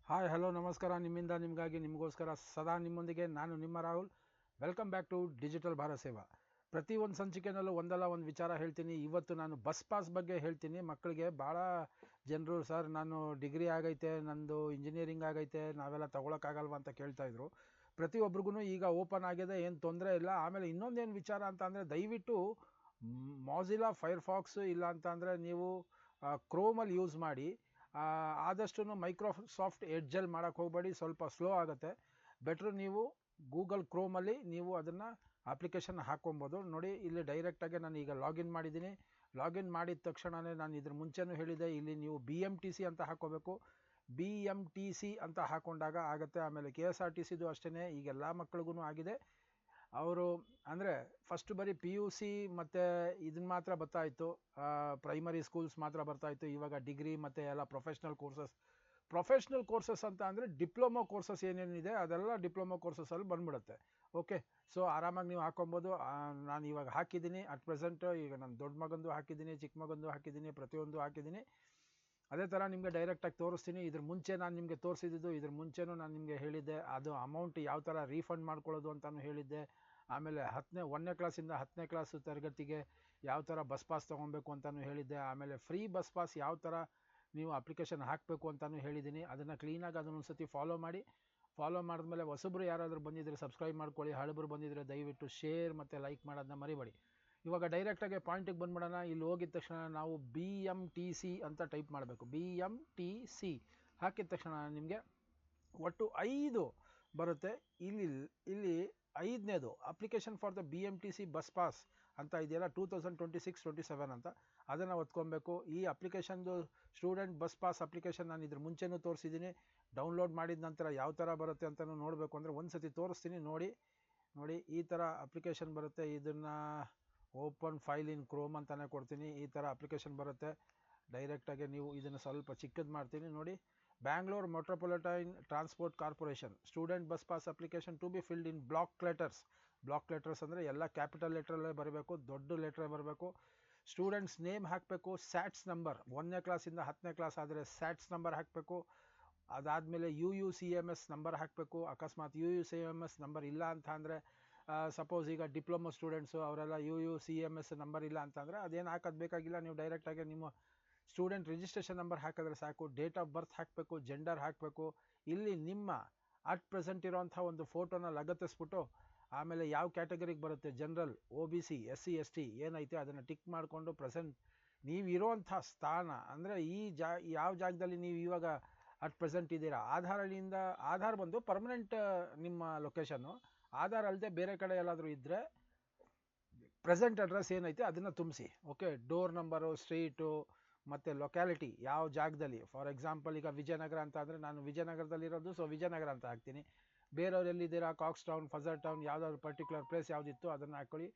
Hi hello ನಮಸ್ಕಾರ. ನಿಮ್ಮಿಂದ ನಿಮಗಾಗಿ ನಿಮಗೋಸ್ಕರ ಸದಾ ನಿಮ್ಮೊಂದಿಗೆ ನಾನು ನಿಮ್ಮ Rahul. Welcome back to digital Bharat Seva. ಪ್ರತಿ ಒಂದು ಸಂಚಿಕೆನಲ್ಲೂ ಒಂದಲ್ಲ ಒಂದು ವಿಚಾರ ಹೇಳ್ತೀನಿ. ಇವತ್ತು ನಾನು ಬಸ್ ಪಾಸ್ ಬಗ್ಗೆ ಹೇಳ್ತೀನಿ. ಮಕ್ಕಳಿಗೆ ಭಾಳ ಜನರು ಸರ್ ನಾನು ಡಿಗ್ರಿ ಆಗೈತೆ, ನಂದು ಇಂಜಿನಿಯರಿಂಗ್ ಆಗೈತೆ, ನಾವೆಲ್ಲ ತೊಗೊಳಕ್ಕಾಗಲ್ವ ಅಂತ ಕೇಳ್ತಾಯಿದ್ರು. ಪ್ರತಿಯೊಬ್ರಿಗೂ ಈಗ ಓಪನ್ ಆಗಿದೆ, ಏನು ತೊಂದರೆ ಇಲ್ಲ. ಆಮೇಲೆ ಇನ್ನೊಂದೇನು ವಿಚಾರ ಅಂತ ಅಂದರೆ ದಯವಿಟ್ಟು ಮಾಝಿಲಾ ಫೈರ್ಫಾಕ್ಸ್ ಇಲ್ಲ ಅಂತ ಅಂದರೆ ನೀವು ಕ್ರೋಮಲ್ಲಿ ಯೂಸ್ ಮಾಡಿ. ಆದಷ್ಟು ಮೈಕ್ರೋಸಾಫ್ಟ್ ಎಡ್ಜಲ್ಲಿ ಮಾಡೋಕ್ಕೆ ಹೋಗಬೇಡಿ, ಸ್ವಲ್ಪ ಸ್ಲೋ ಆಗುತ್ತೆ. ಬೆಟ್ರು ನೀವು ಗೂಗಲ್ ಕ್ರೋಮಲ್ಲಿ ನೀವು ಅದನ್ನು ಅಪ್ಲಿಕೇಶನ್ ಹಾಕ್ಕೊಬೋದು. ನೋಡಿ ಇಲ್ಲಿ ಡೈರೆಕ್ಟಾಗಿ ನಾನು ಈಗ ಲಾಗಿನ್ ಮಾಡಿದ್ದೀನಿ. ಲಾಗಿನ್ ಮಾಡಿದ ತಕ್ಷಣವೇ ನಾನು ಇದ್ರ ಮುಂಚೆನೂ ಹೇಳಿದೆ, ಇಲ್ಲಿ ನೀವು BMTC ಅಂತ ಹಾಕ್ಕೋಬೇಕು. BMTC ಅಂತ ಹಾಕ್ಕೊಂಡಾಗ ಆಗುತ್ತೆ. ಆಮೇಲೆ KSRTCದು ಅಷ್ಟೇ, ಈಗ ಎಲ್ಲ ಮಕ್ಳಿಗೂ ಆಗಿದೆ. ಅವರು ಅಂದರೆ ಫಸ್ಟ್ ಬರೀ PUC ಮತ್ತು ಇದನ್ನ ಮಾತ್ರ ಬರ್ತಾಯಿತ್ತು, ಪ್ರೈಮರಿ ಸ್ಕೂಲ್ಸ್ ಮಾತ್ರ ಬರ್ತಾಯಿತ್ತು. ಇವಾಗ ಡಿಗ್ರಿ ಮತ್ತು ಎಲ್ಲ ಪ್ರೊಫೆಷ್ನಲ್ ಕೋರ್ಸಸ್ ಅಂತ ಅಂದರೆ ಡಿಪ್ಲೊಮೊ ಕೋರ್ಸಸ್ ಏನೇನಿದೆ ಅದೆಲ್ಲ ಡಿಪ್ಲೊಮೊ ಕೋರ್ಸಸಲ್ಲಿ ಬಂದ್ಬಿಡುತ್ತೆ. ಓಕೆ, ಸೊ ಆರಾಮಾಗಿ ನೀವು ಹಾಕ್ಕೊಬೋದು. ನಾನು ಇವಾಗ ಹಾಕಿದ್ದೀನಿ ಅಟ್ ಪ್ರೆಸೆಂಟ್. ಈಗ ನಾನು ದೊಡ್ಡ ಮಗಂದು ಹಾಕಿದ್ದೀನಿ, ಚಿಕ್ಕ ಮಗಂದು ಹಾಕಿದ್ದೀನಿ, ಪ್ರತಿಯೊಂದು ಹಾಕಿದ್ದೀನಿ. ಅದೇ ಥರ ನಿಮಗೆ ಡೈರೆಕ್ಟಾಗಿ ತೋರಿಸ್ತೀನಿ. ಇದ್ರ ಮುಂಚೆ ನಾನು ನಿಮಗೆ ತೋರಿಸಿದ್ದು, ಇದ್ರ ಮುಂಚೆನೂ ನಾನು ನಿಮಗೆ ಹೇಳಿದ್ದೆ ಅದು ಅಮೌಂಟ್ ಯಾವ ಥರ ರೀಫಂಡ್ ಮಾಡ್ಕೊಳ್ಳೋದು ಅಂತಲೂ ಹೇಳಿದ್ದೆ. ಆಮೇಲೆ 1ನೇ ಕ್ಲಾಸಿಂದ 10ನೇ ಕ್ಲಾಸು ತರಗತಿಗೆ ಯಾವ ಥರ ಬಸ್ ಪಾಸ್ ತೊಗೊಬೇಕು ಅಂತಲೂ ಹೇಳಿದ್ದೆ. ಆಮೇಲೆ ಫ್ರೀ ಬಸ್ ಪಾಸ್ ಯಾವ ಥರ ನೀವು ಅಪ್ಲಿಕೇಶನ್ ಹಾಕಬೇಕು ಅಂತಲೂ ಹೇಳಿದ್ದೀನಿ. ಅದನ್ನು ಕ್ಲೀನಾಗಿ ಅದನ್ನೊಂದು ಸತಿ ಫಾಲೋ ಮಾಡಿ. ಫಾಲೋ ಮಾಡಿದ್ಮೇಲೆ ಹೊಸಬ್ರು ಯಾರಾದರೂ ಬಂದಿದ್ದರೆ ಸಬ್ಸ್ಕ್ರೈಬ್ ಮಾಡ್ಕೊಳ್ಳಿ. ಹಳಬರು ಬಂದಿದ್ದರೆ ದಯವಿಟ್ಟು ಶೇರ್ ಮತ್ತು ಲೈಕ್ ಮಾಡೋದನ್ನ ಮರಿಬೇಡಿ. ಇವಾಗ ಡೈರೆಕ್ಟಾಗಿ ಪಾಯಿಂಟಿಗೆ ಬಂದ್ಬಿಡೋಣ. ಇಲ್ಲಿ ಹೋಗಿದ ತಕ್ಷಣ ನಾವು BMTC ಅಂತ ಟೈಪ್ ಮಾಡಬೇಕು. BMTC ಹಾಕಿದ ತಕ್ಷಣ ನಿಮಗೆ ಒಟ್ಟು 5 ಬರುತ್ತೆ. ಇಲ್ಲಿ 5ನೇದು application for the BMTC bus pass ಅಂತ ಇದೆಯಲ್ಲ, 2026-27 ಅಂತ, ಅದನ್ನು ಒತ್ಕೊಬೇಕು. ಈ ಅಪ್ಲಿಕೇಶನ್ದು ಸ್ಟೂಡೆಂಟ್ ಬಸ್ ಪಾಸ್ ಅಪ್ಲಿಕೇಶನ್ ನಾನು ಇದ್ರ ಮುಂಚೆನೂ ತೋರಿಸಿದ್ದೀನಿ. ಡೌನ್ಲೋಡ್ ಮಾಡಿದ ನಂತರ ಯಾವ ಥರ ಬರುತ್ತೆ ಅಂತಲೂ ನೋಡಬೇಕು ಅಂದರೆ ಒಂದು ಸತಿ ತೋರಿಸ್ತೀನಿ. ನೋಡಿ ಈ ಥರ ಅಪ್ಲಿಕೇಶನ್ ಬರುತ್ತೆ. ಇದನ್ನು ಓಪನ್ ಫೈಲ್ ಇನ್ ಕ್ರೋಮ್ ಅಂತಲೇ ಕೊಡ್ತೀನಿ. ಈ ಥರ ಅಪ್ಲಿಕೇಶನ್ ಬರುತ್ತೆ. ಡೈರೆಕ್ಟಾಗಿ ನೀವು ಇದನ್ನು ಸ್ವಲ್ಪ ಚಿಕ್ಕದು ಮಾಡ್ತೀನಿ. ನೋಡಿ, Bangalore metropolitan transport corporation student bus pass application to be filled in block letters ಅಂದರೆ ಎಲ್ಲ ಕ್ಯಾಪಿಟಲ್ ಲೆಟ್ರಲ್ಲೇ ಬರಬೇಕು, ದೊಡ್ಡ ಲೆಟ್ರೇ ಬರಬೇಕು. ಸ್ಟೂಡೆಂಟ್ಸ್ ನೇಮ್ ಹಾಕಬೇಕು, ಸ್ಯಾಟ್ಸ್ ನಂಬರ್ 1ನೇ ಕ್ಲಾಸಿಂದ 10ನೇ ಕ್ಲಾಸ್ ಆದರೆ ಸ್ಯಾಟ್ಸ್ ನಂಬರ್ ಹಾಕಬೇಕು. ಅದಾದಮೇಲೆ UUCMS ನಂಬರ್ ಹಾಕಬೇಕು. ಅಕಸ್ಮಾತ್ UUCMS ನಂಬರ್ ಇಲ್ಲ ಅಂತ ಅಂದರೆ, ಸಪೋಸ್ ಈಗ ಡಿಪ್ಲೊಮೊ ಸ್ಟೂಡೆಂಟ್ಸು ಅವರೆಲ್ಲ UUCMS ನಂಬರ್ ಇಲ್ಲ ಅಂತಂದರೆ ಅದೇನು ಹಾಕೋದು ಬೇಕಾಗಿಲ್ಲ. ನೀವು ಡೈರೆಕ್ಟಾಗಿ ನಿಮ್ಮ ಸ್ಟೂಡೆಂಟ್ ರಿಜಿಸ್ಟ್ರೇಷನ್ ನಂಬರ್ ಹಾಕಿದ್ರೆ ಸಾಕು. ಡೇಟ್ ಆಫ್ ಬರ್ತ್ ಹಾಕಬೇಕು, ಜೆಂಡರ್ ಹಾಕಬೇಕು. ಇಲ್ಲಿ ನಿಮ್ಮ ಅಟ್ ಪ್ರೆಸೆಂಟ್ ಇರೋಂಥ ಒಂದು ಫೋಟೋನ ಲಗತ್ತಿಸ್ಬಿಟ್ಟು ಆಮೇಲೆ ಯಾವ ಕ್ಯಾಟಗರಿಗೆ ಬರುತ್ತೆ, ಜನರಲ್, OBC, SC ST ಏನೈತೆ ಅದನ್ನು ಟಿಕ್ ಮಾಡಿಕೊಂಡು ಪ್ರೆಸೆಂಟ್ ನೀವು ಇರೋವಂಥ ಸ್ಥಾನ ಅಂದರೆ ಯಾವ ಜಾಗದಲ್ಲಿ ನೀವು ಇವಾಗ ಅಟ್ ಪ್ರೆಸೆಂಟ್ ಇದ್ದೀರಾ. ಆಧಾರ್ ಬಂದು ಪರ್ಮನೆಂಟ್ ನಿಮ್ಮ ಲೊಕೇಶನ್ನು. ಆಧಾರ್ ಅಲ್ಲದೆ ಬೇರೆ ಕಡೆ ಎಲ್ಲಾದರೂ ಇದ್ದರೆ ಪ್ರೆಸೆಂಟ್ ಅಡ್ರೆಸ್ ಏನೈತೆ ಅದನ್ನು ತುಂಬಿಸಿ. ಓಕೆ, ಡೋರ್ ನಂಬರು, ಸ್ಟ್ರೀಟು ಮತ್ತು ಲೊಕ್ಯಾಲಿಟಿ ಯಾವ ಜಾಗದಲ್ಲಿ. ಫಾರ್ ಎಕ್ಸಾಂಪಲ್ ಈಗ ವಿಜಯನಗರ ಅಂತ ಅಂದರೆ ನಾನು ವಿಜಯನಗರದಲ್ಲಿರೋದು, ಸೊ ವಿಜಯನಗರ ಅಂತ ಹಾಕ್ತೀನಿ. ಬೇರೆಯವ್ರು ಎಲ್ಲಿದ್ದೀರಾ, ಕಾಕ್ಸ್ ಟೌನ್, ಫಜರ್ ಟೌನ್, ಯಾವುದಾದ್ರು ಪರ್ಟಿಕ್ಯುಲರ್ ಪ್ಲೇಸ್ ಯಾವುದಿತ್ತು ಅದನ್ನು ಹಾಕ್ಕೊಳ್ಳಿ.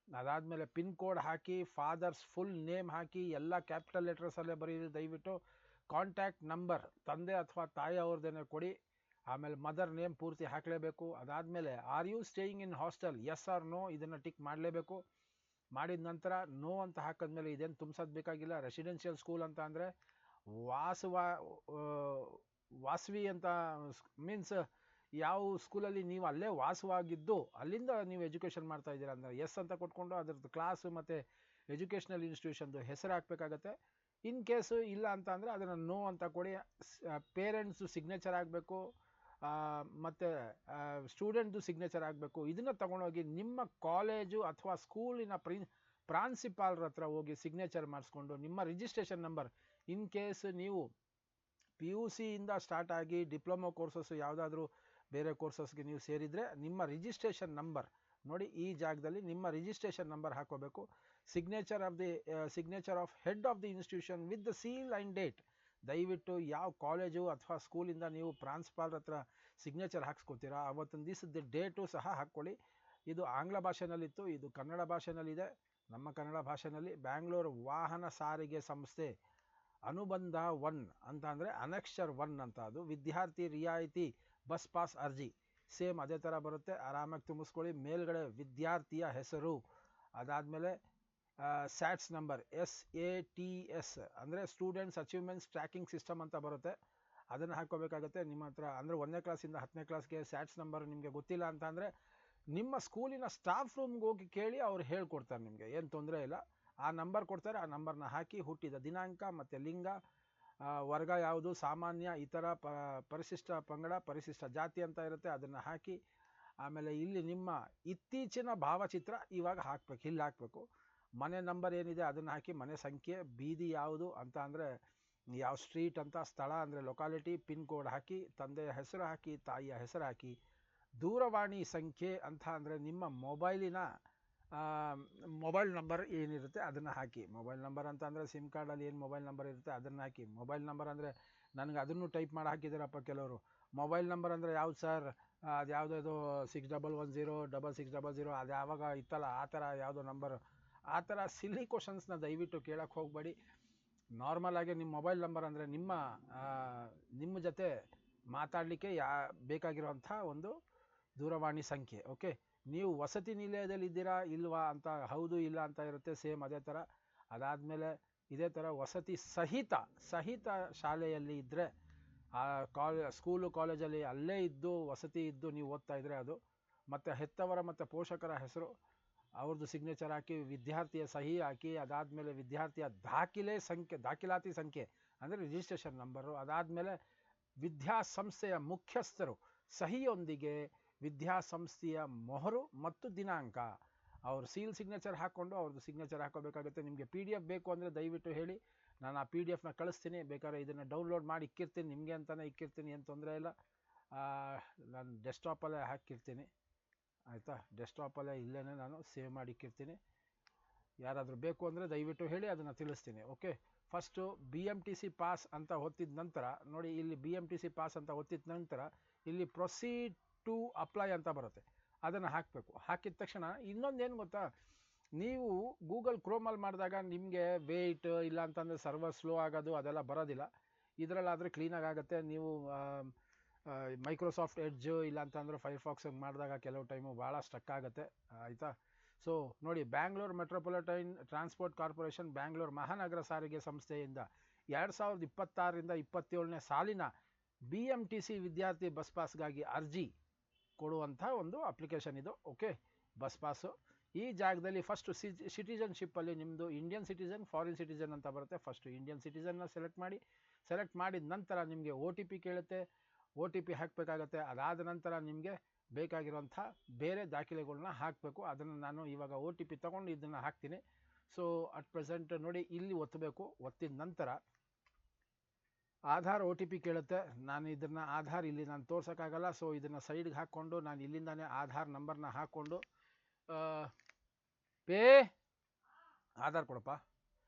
ಅದಾದಮೇಲೆ ಪಿನ್ ಕೋಡ್ ಹಾಕಿ, ಫಾದರ್ಸ್ ಫುಲ್ ನೇಮ್ ಹಾಕಿ, ಎಲ್ಲ ಕ್ಯಾಪಿಟಲ್ ಲೆಟರ್ಸಲ್ಲೇ ಬರೀರಿ ದಯವಿಟ್ಟು. ಕಾಂಟ್ಯಾಕ್ಟ್ ನಂಬರ್ ತಂದೆ ಅಥವಾ ತಾಯಿ ಅವ್ರದ್ದೇನೆ ಕೊಡಿ. ಆಮೇಲೆ ಮದರ್ ನೇಮ್ ಪೂರ್ತಿ ಹಾಕಲೇಬೇಕು. ಅದಾದಮೇಲೆ are you staying in hostel, yes or no ಇದನ್ನು ಟಿಕ್ ಮಾಡಲೇಬೇಕು. ಮಾಡಿದ ನಂತರ ನೋ ಅಂತ ಹಾಕಿದ್ಮೇಲೆ ಇದೇನು ತುಂಬಿಸೋದು ಬೇಕಾಗಿಲ್ಲ. ರೆಸಿಡೆನ್ಷಿಯಲ್ ಸ್ಕೂಲ್ ಅಂತ ಅಂದರೆ ವಾಸವಿ ಅಂತ ಮೀನ್ಸ್ ಯಾವ ಸ್ಕೂಲಲ್ಲಿ ನೀವು ಅಲ್ಲೇ ವಾಸವಾಗಿದ್ದು ಅಲ್ಲಿಂದ ನೀವು ಎಜುಕೇಷನ್ ಮಾಡ್ತಾ ಇದ್ದೀರಾ ಅಂದರೆ ಎಸ್ ಅಂತ ಕೊಟ್ಕೊಂಡು ಅದ್ರದ್ದು ಕ್ಲಾಸು ಮತ್ತು ಎಜುಕೇಷನಲ್ ಇನ್ಸ್ಟಿಟ್ಯೂಷನ್ದು ಹೆಸರು ಹಾಕಬೇಕಾಗತ್ತೆ. ಇನ್ ಕೇಸು ಇಲ್ಲ ಅಂತ ಅಂದರೆ ಅದನ್ನು ನೋ ಅಂತ ಕೊಡಿ. ಪೇರೆಂಟ್ಸು ಸಿಗ್ನೇಚರ್ ಆಗಬೇಕು ಮತ್ತು ಸ್ಟೂಡೆಂಟ್ದು ಸಿಗ್ನೇಚರ್ ಆಗಬೇಕು. ಇದನ್ನು ತೊಗೊಂಡೋಗಿ ನಿಮ್ಮ ಕಾಲೇಜು ಅಥವಾ ಸ್ಕೂಲಿನ ಪ್ರಾನ್ಸಿಪಾಲ್ರ ಹತ್ರ ಹೋಗಿ ಸಿಗ್ನೇಚರ್ ಮಾಡಿಸ್ಕೊಂಡು ನಿಮ್ಮ ರಿಜಿಸ್ಟ್ರೇಷನ್ ನಂಬರ್, ಇನ್ ಕೇಸ್ ನೀವು PUCಯಿಂದ ಸ್ಟಾರ್ಟ್ ಆಗಿ ಡಿಪ್ಲೊಮೊ ಕೋರ್ಸಸ್ಸು ಯಾವುದಾದ್ರೂ ಬೇರೆ ಕೋರ್ಸಸ್ಗೆ ನೀವು ಸೇರಿದರೆ ನಿಮ್ಮ ರಿಜಿಸ್ಟ್ರೇಷನ್ ನಂಬರ್ ನೋಡಿ, ಈ ಜಾಗದಲ್ಲಿ ನಿಮ್ಮ ರಿಜಿಸ್ಟ್ರೇಷನ್ ನಂಬರ್ ಹಾಕೋಬೇಕು. Signature of head of the institution with the seal and date. ದಯವಿಟ್ಟು ಯಾವ ಕಾಲೇಜು ಅಥವಾ ಸ್ಕೂಲಿಂದ ನೀವು ಪ್ರಾನ್ಸಿಪಾಲ್ರ ಹತ್ರ ಸಿಗ್ನೇಚರ್ ಹಾಕ್ಸ್ಕೊತೀರಾ ಅವತ್ತೊಂದು ದಿವಸದ ಡೇಟು ಸಹ ಹಾಕ್ಕೊಳ್ಳಿ. ಇದು ಆಂಗ್ಲ ಭಾಷೆನಲ್ಲಿತ್ತು, ಇದು ಕನ್ನಡ ಭಾಷೆನಲ್ಲಿದೆ. ನಮ್ಮ ಕನ್ನಡ ಭಾಷೆನಲ್ಲಿ ಬ್ಯಾಂಗ್ಳೂರು ವಾಹನ ಸಾರಿಗೆ ಸಂಸ್ಥೆ ಅನುಬಂಧ 1 ಅಂತ ಅಂದರೆ ಅನೆಕ್ಷರ್ 1 ಅಂತ, ಅದು ವಿದ್ಯಾರ್ಥಿ ರಿಯಾಯಿತಿ ಬಸ್ ಪಾಸ್ ಅರ್ಜಿ ಸೇಮ್ ಅದೇ ಥರ ಬರುತ್ತೆ. ಆರಾಮಾಗಿ ತುಂಬಿಸ್ಕೊಳ್ಳಿ. ಮೇಲ್ಗಡೆ ವಿದ್ಯಾರ್ಥಿಯ ಹೆಸರು, ಅದಾದಮೇಲೆ ಸ್ಯಾಟ್ಸ್ ನಂಬರ್ SATS ಅಂದರೆ ಸ್ಟೂಡೆಂಟ್ಸ್ ಅಚೀವ್ಮೆಂಟ್ಸ್ ಟ್ರ್ಯಾಕಿಂಗ್ ಸಿಸ್ಟಮ್ ಅಂತ ಬರುತ್ತೆ. ಅದನ್ನು ಹಾಕ್ಕೋಬೇಕಾಗತ್ತೆ. ನಿಮ್ಮ ಹತ್ರ ಅಂದರೆ 1ನೇ ಕ್ಲಾಸಿಂದ 10ನೇ ಕ್ಲಾಸ್ಗೆ ಸ್ಯಾಟ್ಸ್ ನಂಬರ್ ನಿಮಗೆ ಗೊತ್ತಿಲ್ಲ ಅಂತ ಅಂದರೆ ನಿಮ್ಮ ಸ್ಕೂಲಿನ ಸ್ಟಾಫ್ ರೂಮ್ಗೆ ಹೋಗಿ ಕೇಳಿ, ಅವ್ರು ಹೇಳ್ಕೊಡ್ತಾರೆ. ನಿಮಗೆ ಏನು ತೊಂದರೆ ಇಲ್ಲ. ಆ ನಂಬರ್ ಕೊಡ್ತಾರೆ, ಆ ನಂಬರ್ನ ಹಾಕಿ ಹುಟ್ಟಿದ ದಿನಾಂಕ ಮತ್ತು ಲಿಂಗ, ವರ್ಗ ಯಾವುದು, ಸಾಮಾನ್ಯ, ಇತರ, ಪರಿಶಿಷ್ಟ ಪಂಗಡ, ಪರಿಶಿಷ್ಟ ಜಾತಿ ಅಂತ ಇರುತ್ತೆ, ಅದನ್ನು ಹಾಕಿ ಆಮೇಲೆ ಇಲ್ಲಿ ನಿಮ್ಮ ಇತ್ತೀಚಿನ ಭಾವಚಿತ್ರ ಇವಾಗ ಹಾಕಬೇಕು, ಇಲ್ಲಿ ಹಾಕಬೇಕು. ಮನೆ ನಂಬರ್ ಏನಿದೆ ಅದನ್ನು ಹಾಕಿ, ಮನೆ ಸಂಖ್ಯೆ, ಬೀದಿ ಯಾವುದು ಅಂತ ಅಂದರೆ ಯಾವ ಸ್ಟ್ರೀಟ್ ಅಂತ, ಸ್ಥಳ ಅಂದರೆ ಲೊಕಾಲಿಟಿ, ಪಿನ್ ಕೋಡ್ ಹಾಕಿ, ತಂದೆಯ ಹೆಸರು ಹಾಕಿ, ತಾಯಿಯ ಹೆಸರು ಹಾಕಿ, ದೂರವಾಣಿ ಸಂಖ್ಯೆ ಅಂತ ಅಂದರೆ ನಿಮ್ಮ ಮೊಬೈಲ್ ನಂಬರ್ ಏನಿರುತ್ತೆ ಅದನ್ನು ಹಾಕಿ. ಮೊಬೈಲ್ ನಂಬರ್ ಅಂತ ಅಂದರೆ ಸಿಮ್ ಕಾರ್ಡಲ್ಲಿ ಏನು ಮೊಬೈಲ್ ನಂಬರ್ ಇರುತ್ತೆ ಅದನ್ನು ಹಾಕಿ. ಮೊಬೈಲ್ ನಂಬರ್ ಅಂದರೆ ನನಗೆ ಅದನ್ನು ಟೈಪ್ ಮಾಡಿ ಹಾಕಿದ್ದೀರಪ್ಪ ಕೆಲವರು. ಮೊಬೈಲ್ ನಂಬರ್ ಅಂದರೆ ಯಾವ್ದು ಸರ್, ಅದು ಯಾವುದೋ 6110 ಅದು ಯಾವಾಗ ಇತ್ತಲ್ಲ ಆ ಥರ ಯಾವುದೋ ನಂಬರ್, ಆ ಥರ ಸಿಲ್ಲಿ ಕ್ವಶನ್ಸ್ನ ದಯವಿಟ್ಟು ಕೇಳಕ್ಕೆ ಹೋಗಬೇಡಿ. ನಾರ್ಮಲ್ ಆಗಿ ನಿಮ್ಮ ಮೊಬೈಲ್ ನಂಬರ್ ಅಂದರೆ ನಿಮ್ಮ ಜೊತೆ ಮಾತಾಡಲಿಕ್ಕೆ ಬೇಕಾಗಿರುವಂಥ ಒಂದು ದೂರವಾಣಿ ಸಂಖ್ಯೆ. ಓಕೆ, ನೀವು ವಸತಿ ನಿಲಯದಲ್ಲಿ ಇದ್ದೀರಾ ಇಲ್ವಾ ಅಂತ, ಹೌದು ಇಲ್ಲ ಅಂತ ಇರುತ್ತೆ, ಸೇಮ್ ಅದೇ ಥರ. ಅದಾದಮೇಲೆ ಇದೇ ಥರ ವಸತಿ ಸಹಿತ ಶಾಲೆಯಲ್ಲಿ ಇದ್ದರೆ, ಸ್ಕೂಲು ಕಾಲೇಜಲ್ಲಿ ಅಲ್ಲೇ ಇದ್ದು ವಸತಿ ಇದ್ದು ನೀವು ಓದ್ತಾ ಇದ್ದರೆ ಅದು, ಮತ್ತು ಹೆತ್ತವರ ಮತ್ತು ಪೋಷಕರ ಹೆಸರು, ಅವ್ರದ್ದು ಸಿಗ್ನೇಚರ್ ಹಾಕಿ, ವಿದ್ಯಾರ್ಥಿಯ ಸಹಿ ಹಾಕಿ, ಅದಾದಮೇಲೆ ವಿದ್ಯಾರ್ಥಿಯ ದಾಖಲಾತಿ ಸಂಖ್ಯೆ ಅಂದರೆ ರಿಜಿಸ್ಟ್ರೇಷನ್ ನಂಬರು, ಅದಾದಮೇಲೆ ವಿದ್ಯಾಸಂಸ್ಥೆಯ ಮುಖ್ಯಸ್ಥರು ಸಹಿಯೊಂದಿಗೆ ವಿದ್ಯಾಸಂಸ್ಥೆಯ ಮೊಹರು ಮತ್ತು ದಿನಾಂಕ, ಅವ್ರ ಸೀಲ್ ಸಿಗ್ನೇಚರ್ ಹಾಕ್ಕೊಂಡು ಅವ್ರದ್ದು ಸಿಗ್ನೇಚರ್ ಹಾಕೋಬೇಕಾಗುತ್ತೆ. ನಿಮಗೆ PDF ಬೇಕು ಅಂದರೆ ದಯವಿಟ್ಟು ಹೇಳಿ, ನಾನು ಆ PDFನ ಕಳಿಸ್ತೀನಿ. ಬೇಕಾದ್ರೆ ಇದನ್ನು ಡೌನ್ಲೋಡ್ ಮಾಡಿ ಇಕ್ಕಿರ್ತೀನಿ, ನಿಮಗೆ ಅಂತಲೇ ಇಕ್ಕಿರ್ತೀನಿ, ಏನು ತೊಂದರೆ ಇಲ್ಲ. ನಾನು ಡೆಸ್ಕ್ಟಾಪಲ್ಲೇ ಹಾಕಿರ್ತೀನಿ, ಆಯಿತಾ. ಡೆಸ್ಕ್ಟಾಪಲ್ಲೇ ಇಲ್ಲೇ ನಾನು ಸೇವ್ ಮಾಡಿ ಇಕ್ಕಿರ್ತೀನಿ. ಯಾರಾದರೂ ಬೇಕು ಅಂದರೆ ದಯವಿಟ್ಟು ಹೇಳಿ, ಅದನ್ನು ತಿಳಿಸ್ತೀನಿ. ಓಕೆ, ಫಸ್ಟು BMTC ಪಾಸ್ ಅಂತ ಒತ್ತಿದ ನಂತರ ನೋಡಿ, ಇಲ್ಲಿ BMTC ಪಾಸ್ ಅಂತ ಒತ್ತಿದ ನಂತರ ಇಲ್ಲಿ ಪ್ರೊಸೀಡ್ ಟು ಅಪ್ಲೈ ಅಂತ ಬರುತ್ತೆ, ಅದನ್ನು ಹಾಕಬೇಕು. ಹಾಕಿದ ತಕ್ಷಣ ಇನ್ನೊಂದೇನು ಗೊತ್ತಾ, ನೀವು ಗೂಗಲ್ ಕ್ರೋಮಲ್ಲಿ ಮಾಡಿದಾಗ ನಿಮಗೆ ವೇಟ್ ಇಲ್ಲ ಅಂತಂದರೆ ಸರ್ವರ್ ಸ್ಲೋ ಆಗೋದು ಅದೆಲ್ಲ ಬರೋದಿಲ್ಲ. ಇದರಲ್ಲಾದರೆ ಕ್ಲೀನಾಗಿ ಆಗುತ್ತೆ. ನೀವು ಮೈಕ್ರೋಸಾಫ್ಟ್ ಎಡ್ಜ್ ಇಲ್ಲ ಅಂತಂದರೆ ಫೈರ್ಫಾಕ್ಸ್ ಮಾಡಿದಾಗ ಕೆಲವು ಟೈಮು ಭಾಳ ಸ್ಟಕ್ ಆಗುತ್ತೆ, ಆಯಿತಾ. ಸೊ ನೋಡಿ, Bangalore metropolitan transport corporation, Bangalore ಮಹಾನಗರ ಸಾರಿಗೆ ಸಂಸ್ಥೆಯಿಂದ 2026ರಿಂದ 27ನೇ ಸಾಲಿನ BMTC ವಿದ್ಯಾರ್ಥಿ ಬಸ್ ಪಾಸ್ಗಾಗಿ ಅರ್ಜಿ ಕೊಡುವಂಥ ಒಂದು ಅಪ್ಲಿಕೇಶನ್ ಇದು. Okay, bus pass. ಈ ಜಾಗದಲ್ಲಿ ಫಸ್ಟು ಸಿಟಿಜನ್ಶಿಪ್ಪಲ್ಲಿ ನಿಮ್ಮದು ಇಂಡಿಯನ್ ಸಿಟಿಜನ್, ಫಾರಿನ್ ಸಿಟಿಜನ್ ಅಂತ ಬರುತ್ತೆ. ಫಸ್ಟು ಇಂಡಿಯನ್ ಸಿಟಿಜನ್ನ ಸೆಲೆಕ್ಟ್ ಮಾಡಿದ ನಂತರ ನಿಮಗೆ OTP ಕೇಳುತ್ತೆ, OTP ಹಾಕಬೇಕಾಗತ್ತೆ. ಅದಾದ ನಂತರ ನಿಮಗೆ ಬೇಕಾಗಿರುವಂಥ ಬೇರೆ ದಾಖಲೆಗಳನ್ನ ಹಾಕಬೇಕು. ಅದನ್ನು ನಾನು ಇವಾಗ OTP ತೊಗೊಂಡು ಇದನ್ನು ಹಾಕ್ತೀನಿ. ಸೊ ಅಟ್ ಪ್ರೆಸೆಂಟ್ ನೋಡಿ, ಇಲ್ಲಿ ಒತ್ತಬೇಕು. ಒತ್ತಿದ ನಂತರ ಆಧಾರ್ OTP ಕೇಳುತ್ತೆ. ನಾನು ಇದನ್ನು ಆಧಾರ್ ಇಲ್ಲಿ ನಾನು ತೋರ್ಸೋಕ್ಕಾಗಲ್ಲ, ಸೊ ಇದನ್ನು ಸೈಡ್ಗೆ ಹಾಕ್ಕೊಂಡು ನಾನು ಇಲ್ಲಿಂದಾನೇ ಆಧಾರ್ ನಂಬರ್ನ ಹಾಕ್ಕೊಂಡು ಆಧಾರ್ ಕೊಡಪ್ಪ,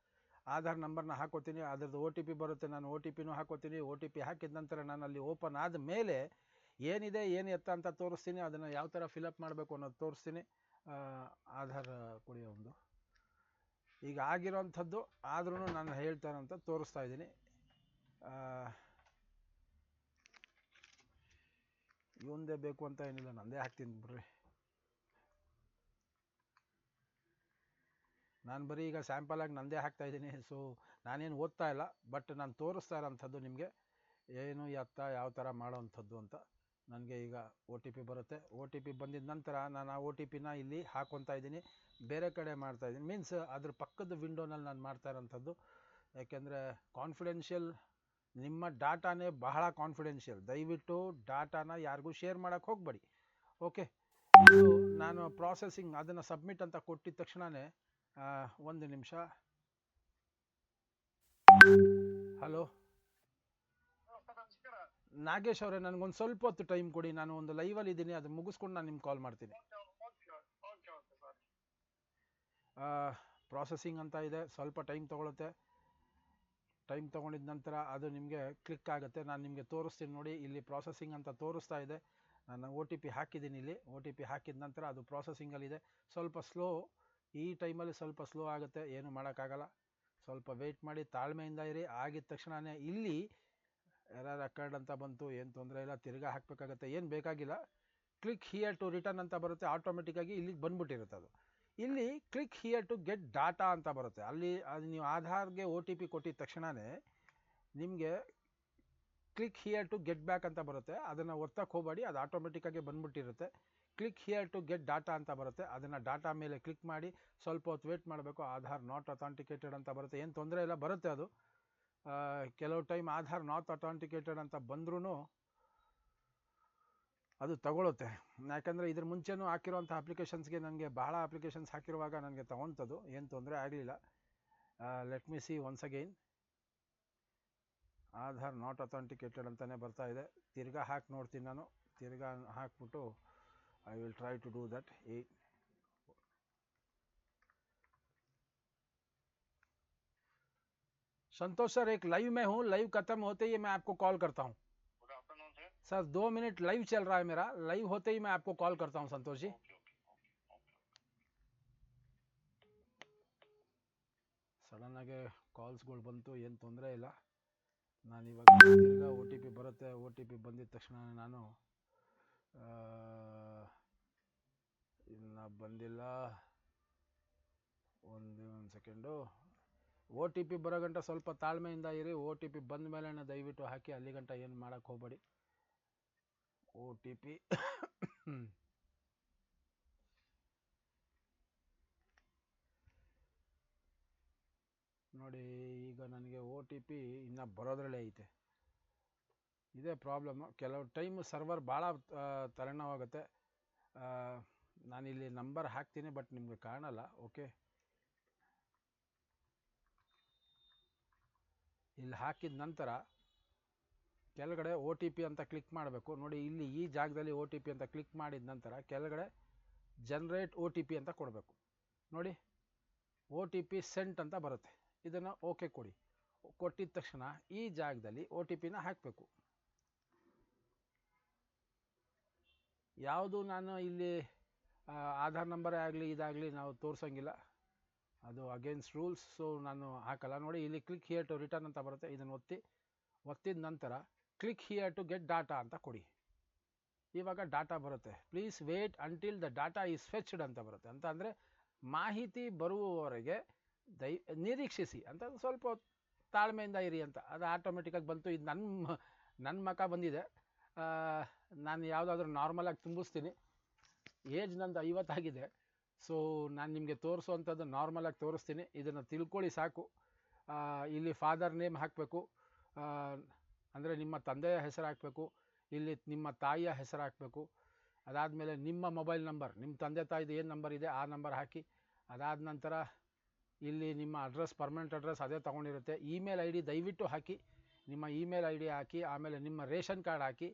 ಆಧಾರ್ ನಂಬರ್ನ ಹಾಕೋತೀನಿ. ಅದರದ್ದು OTP ಬರುತ್ತೆ, ನಾನು OTPನೂ ಹಾಕೋತೀನಿ. OTP ಹಾಕಿದ ನಂತರ ನಾನು ಅಲ್ಲಿ ಓಪನ್ ಆದ ಮೇಲೆ ಏನಿದೆ ಏನು ಎತ್ತ ಅಂತ ತೋರಿಸ್ತೀನಿ. ಅದನ್ನು ಯಾವ ಥರ ಫಿಲಪ್ ಮಾಡಬೇಕು ಅನ್ನೋದು ತೋರಿಸ್ತೀನಿ. ಆಧಾರ್ ಕೊಡಿ ಒಂದು, ಈಗ ಆಗಿರೋಂಥದ್ದು ಆದ್ರೂ ನಾನು ಹೇಳ್ತಾರಂತ ತೋರಿಸ್ತಾ ಇದ್ದೀನಿ. ಇವಂದೇ ಬೇಕು ಅಂತ ಏನಿಲ್ಲ, ನಂದೇ ಹಾಕ್ತೀನಿ ಬಿಡ್ರಿ. ನಾನು ಬರೀ ಈಗ ಸ್ಯಾಂಪಲಾಗಿ ನಂದೇ ಹಾಕ್ತಾ ಇದ್ದೀನಿ. ಸೊ ನಾನೇನು ಓದ್ತಾ ಇಲ್ಲ, ಬಟ್ ನಾನು ತೋರಿಸ್ತಾ ಇರೋಂಥದ್ದು ನಿಮಗೆ ಏನು ಎತ್ತ ಯಾವ ಥರ ಮಾಡೋವಂಥದ್ದು ಅಂತ. ನನಗೆ ಈಗ OTP ಬರುತ್ತೆ. OTP ಬಂದಿದ ನಂತರ ನಾನು ಆ OTPನ ಇಲ್ಲಿ ಹಾಕ್ಕೊತಾ ಇದ್ದೀನಿ, ಬೇರೆ ಕಡೆ ಮಾಡ್ತಾಯಿದ್ದೀನಿ. ಮೀನ್ಸ್ ಅದ್ರ ಪಕ್ಕದ ವಿಂಡೋನಲ್ಲಿ ನಾನು ಮಾಡ್ತಾ ಇರೋಂಥದ್ದು. ಯಾಕೆಂದರೆ ಕಾನ್ಫಿಡೆನ್ಷಿಯಲ್, ನಿಮ್ಮ ಡಾಟಾನೇ ಬಹಳ ಕಾನ್ಫಿಡೆನ್ಷಿಯಲ್. ದಯವಿಟ್ಟು ಡಾಟಾನ ಯಾರಿಗೂ ಶೇರ್ ಮಾಡೋಕ್ಕೆ ಹೋಗಬೇಡಿ. ಓಕೆ, ಇದು ನಾನು ಪ್ರಾಸೆಸಿಂಗ್ ಅದನ್ನು ಸಬ್ಮಿಟ್ ಅಂತ ಕೊಟ್ಟಿದ ತಕ್ಷಣವೇ ಒಂದು ನಿಮಿಷ. ಹಲೋ ನಾಗೇಶ್ ಅವರೇ, ನನಗೊಂದು ಸ್ವಲ್ಪ ಹೊತ್ತು ಟೈಮ್ ಕೊಡಿ. ನಾನು ಒಂದು ಲೈವಲ್ಲಿ ಇದ್ದೀನಿ, ಅದು ಮುಗಿಸ್ಕೊಂಡು ನಾನು ನಿಮ್ಗೆ ಕಾಲ್ ಮಾಡ್ತೀನಿ. ಪ್ರಾಸೆಸಿಂಗ್ ಅಂತ ಇದೆ, ಸ್ವಲ್ಪ ಟೈಮ್ ತೊಗೊಳುತ್ತೆ. ಟೈಮ್ ತೊಗೊಂಡಿದ ನಂತರ ಅದು ನಿಮಗೆ ಕ್ಲಿಕ್ ಆಗುತ್ತೆ. ನಾನು ನಿಮಗೆ ತೋರಿಸ್ತೀನಿ ನೋಡಿ, ಇಲ್ಲಿ ಪ್ರಾಸೆಸಿಂಗ್ ಅಂತ ತೋರಿಸ್ತಾ ಇದೆ. ನಾನು OTP ಹಾಕಿದ್ದೀನಿ. ಇಲ್ಲಿ OTP ಹಾಕಿದ ನಂತರ ಅದು ಪ್ರಾಸೆಸಿಂಗಲ್ಲಿದೆ. ಸ್ವಲ್ಪ ಸ್ಲೋ, ಈ ಟೈಮಲ್ಲಿ ಸ್ವಲ್ಪ ಸ್ಲೋ ಆಗುತ್ತೆ, ಏನು ಮಾಡೋಕ್ಕಾಗಲ್ಲ. ಸ್ವಲ್ಪ ವೆಯ್ಟ್ ಮಾಡಿ, ತಾಳ್ಮೆಯಿಂದ ಇರಿ. ಆಗಿದ ತಕ್ಷಣವೇ ಇಲ್ಲಿ ಎರರ್ ಅಕರ್ಡ್ ಅಂತ ಬಂತು, ಏನು ತೊಂದರೆ ಇಲ್ಲ, ತಿರ್ಗಾ ಹಾಕಬೇಕಾಗತ್ತೆ, ಏನು ಬೇಕಾಗಿಲ್ಲ. ಕ್ಲಿಕ್ ಹಿಯರ್ ಟು ರಿಟರ್ನ್ ಅಂತ ಬರುತ್ತೆ, ಆಟೋಮೆಟಿಕ್ಕಾಗಿ ಇಲ್ಲಿಗೆ ಬಂದ್ಬಿಟ್ಟಿರುತ್ತೆ ಅದು. ಇಲ್ಲಿ click here to get data ಅಂತ ಬರುತ್ತೆ. ಅಲ್ಲಿ ಅದು ನೀವು ಆಧಾರ್ಗೆ OTP ಕೊಟ್ಟಿದ ತಕ್ಷಣವೇ ನಿಮಗೆ click here to get back ಅಂತ ಬರುತ್ತೆ, ಅದನ್ನು ಒತ್ತಕ್ಕೆ ಹೋಗಬೇಡಿ, ಅದು ಆಟೋಮೆಟಿಕ್ಕಾಗಿ ಬಂದ್ಬಿಟ್ಟಿರುತ್ತೆ. Click here to get data ಅಂತ ಬರುತ್ತೆ, ಅದನ್ನು ಡಾಟಾ ಮೇಲೆ ಕ್ಲಿಕ್ ಮಾಡಿ ಸ್ವಲ್ಪ ಹೊತ್ತು ವೇಟ್ ಮಾಡಬೇಕು. ಆಧಾರ್ ನಾಟ್ ಅಥಾಂಟಿಕೇಟೆಡ್ ಅಂತ ಬರುತ್ತೆ, ಏನು ತೊಂದರೆ ಇಲ್ಲ, ಬರುತ್ತೆ ಅದು. ಕೆಲವು ಟೈಮ್ ಆಧಾರ್ ನಾಟ್ ಅಥಾಂಟಿಕೇಟೆಡ್ ಅಂತ ಬಂದ್ರೂ ಅದು ತಗೊಳುತ್ತೆ. ಯಾಕಂದರೆ ಇದ್ರ ಮುಂಚೆನೂ ಹಾಕಿರೋಂಥ ಅಪ್ಲಿಕೇಶನ್ಸ್ಗೆ ನನಗೆ ಬಹಳ ಅಪ್ಲಿಕೇಶನ್ಸ್ ಹಾಕಿರುವಾಗ ನನಗೆ ತೊಗೊತದು, ಏನು ತೊಂದರೆ ಆಗಲಿಲ್ಲ. Let me see once again. Aadhaar not authenticated ಅಂತಲೇ ಬರ್ತಾ ಇದೆ. ತಿರ್ಗಾ ಹಾಕಿ ನೋಡ್ತೀನಿ ನಾನು, ತಿರ್ಗಾ ಹಾಕ್ಬಿಟ್ಟು I will try to do that. Santosh sir, एक लाइव में हूँ, लाइव खत्म होते ही मैं आपको कॉल करता हूँ. Good afternoon sir. 2 minute live चल रहा है मेरा, लाइव होते ही मैं आपको कॉल करता हूँ संतोष जी. ಸಡನ್ ಆಗಿ ಕಾಲ್ಸ್ಗಳು ಬಂತು, ಏನು ತೊಂದರೆ ಇಲ್ಲ. ನಾನು ಇವಾಗ ತಿರ್ಗಾ OTP ಬರುತ್ತೆ, OTP ಬಂದಿದ ತಕ್ಷಣ ನಾನು ಇನ್ನು ಬಂದಿಲ್ಲ, ಒಂದು ಸೆಕೆಂಡು. OTP ಬರೋ ಗಂಟ ಸ್ವಲ್ಪ ತಾಳ್ಮೆಯಿಂದ ಇರಿ. OTP ಬಂದ ಮೇಲೆ ದಯವಿಟ್ಟು ಹಾಕಿ, ಅಲ್ಲಿ ಗಂಟ ಏನು ಮಾಡೋಕ್ಕೆ ಹೋಗಬೇಡಿ. OTP ನೋಡಿ, ಈಗ ನನಗೆ OTP ಇನ್ನೂ ಬರೋದ್ರಲ್ಲೇ ಐತೆ. ಇದೇ ಪ್ರಾಬ್ಲಮ್ಮು. ಕೆಲವು ಟೈಮ್ ಸರ್ವರ್ ಭಾಳ ತಲೆನೋವಾಗುತ್ತೆ. ನಾನಿಲ್ಲಿ ನಂಬರ್ ಹಾಕ್ತೀನಿ, ಬಟ್ ನಿಮಗೆ ಕಾಣಲ್ಲ. ಓಕೆ, ಇಲ್ಲಿ ಹಾಕಿದ ನಂತರ ಕೆಳಗಡೆ OTP ಅಂತ ಕ್ಲಿಕ್ ಮಾಡಬೇಕು. ನೋಡಿ, ಇಲ್ಲಿ ಈ ಜಾಗದಲ್ಲಿ OTP ಅಂತ ಕ್ಲಿಕ್ ಮಾಡಿದ ನಂತರ ಕೆಳಗಡೆ ಜನರೇಟ್ OTP ಅಂತ ಕೊಡಬೇಕು. ನೋಡಿ, OTP ಸೆಂಟ್ ಅಂತ ಬರುತ್ತೆ, ಇದನ್ನು ಓಕೆ ಕೊಡಿ. ಕೊಟ್ಟಿದ ತಕ್ಷಣ ಈ ಜಾಗದಲ್ಲಿ OTPನ ಹಾಕಬೇಕು. ಯಾವುದು ನಾನು ಇಲ್ಲಿ ಆಧಾರ್ ನಂಬರೇ ಆಗಲಿ ಇದಾಗಲಿ ನಾವು ತೋರಿಸೋಂಗಿಲ್ಲ, ಅದು ಅಗೇನ್ಸ್ಟ್ ರೂಲ್ಸ್. ಸೊ ನಾನು ಹಾಕಲ್ಲ. ನೋಡಿ, ಇಲ್ಲಿ ಕ್ಲಿಕ್ ಹಿಯರ್ ಟು ರಿಟರ್ನ್ ಅಂತ ಬರುತ್ತೆ, ಇದನ್ನು ಒತ್ತಿದ ನಂತರ click here to get data ಅಂತ ಕೊಡಿ. ಇವಾಗ ಡಾಟಾ ಬರುತ್ತೆ. Please wait until the data is fetched ಅಂತ ಬರುತ್ತೆ. ಅಂತ ಅಂದರೆ ಮಾಹಿತಿ ಬರುವವರೆಗೆ ನಿರೀಕ್ಷಿಸಿ ಅಂತ, ಸ್ವಲ್ಪ ತಾಳ್ಮೆಯಿಂದ ಇರಿ ಅಂತ. ಅದು ಆಟೋಮೆಟಿಕ್ಕಾಗಿ ಬಂತು. ಇದು ನನ್ನ ಮಕ ಬಂದಿದೆ. ನಾನು ಯಾವುದಾದ್ರೂ ನಾರ್ಮಲಾಗಿ ತುಂಬಿಸ್ತೀನಿ. ಏಜ್ ನಂದು 50 ಆಗಿದೆ. ಸೊ ನಾನು ನಿಮಗೆ ತೋರಿಸೋವಂಥದ್ದು ನಾರ್ಮಲಾಗಿ ತೋರಿಸ್ತೀನಿ, ಇದನ್ನು ತಿಳ್ಕೊಳ್ಳಿ ಸಾಕು. ಇಲ್ಲಿ ಫಾದರ್ ನೇಮ್ ಹಾಕಬೇಕು, ಅಂದರೆ ನಿಮ್ಮ ತಂದೆಯ ಹೆಸರು ಹಾಕಬೇಕು. ಇಲ್ಲಿ ನಿಮ್ಮ ತಾಯಿಯ ಹೆಸರು ಹಾಕಬೇಕು. ಅದಾದಮೇಲೆ ನಿಮ್ಮ ಮೊಬೈಲ್ ನಂಬರ್, ನಿಮ್ಮ ತಂದೆ ತಾಯಿದು ಏನು ನಂಬರ್ ಇದೆ ಆ ನಂಬರ್ ಹಾಕಿ. ಅದಾದ ನಂತರ ಇಲ್ಲಿ ನಿಮ್ಮ ಅಡ್ರೆಸ್, ಪರ್ಮನೆಂಟ್ ಅಡ್ರೆಸ್ ಅದೇ ತೊಗೊಂಡಿರುತ್ತೆ. ಇಮೇಲ್ ID ದಯವಿಟ್ಟು ಹಾಕಿ, ನಿಮ್ಮ ಇಮೇಲ್ ID ಹಾಕಿ. ಆಮೇಲೆ ನಿಮ್ಮ ರೇಷನ್ ಕಾರ್ಡ್ ಹಾಕಿ.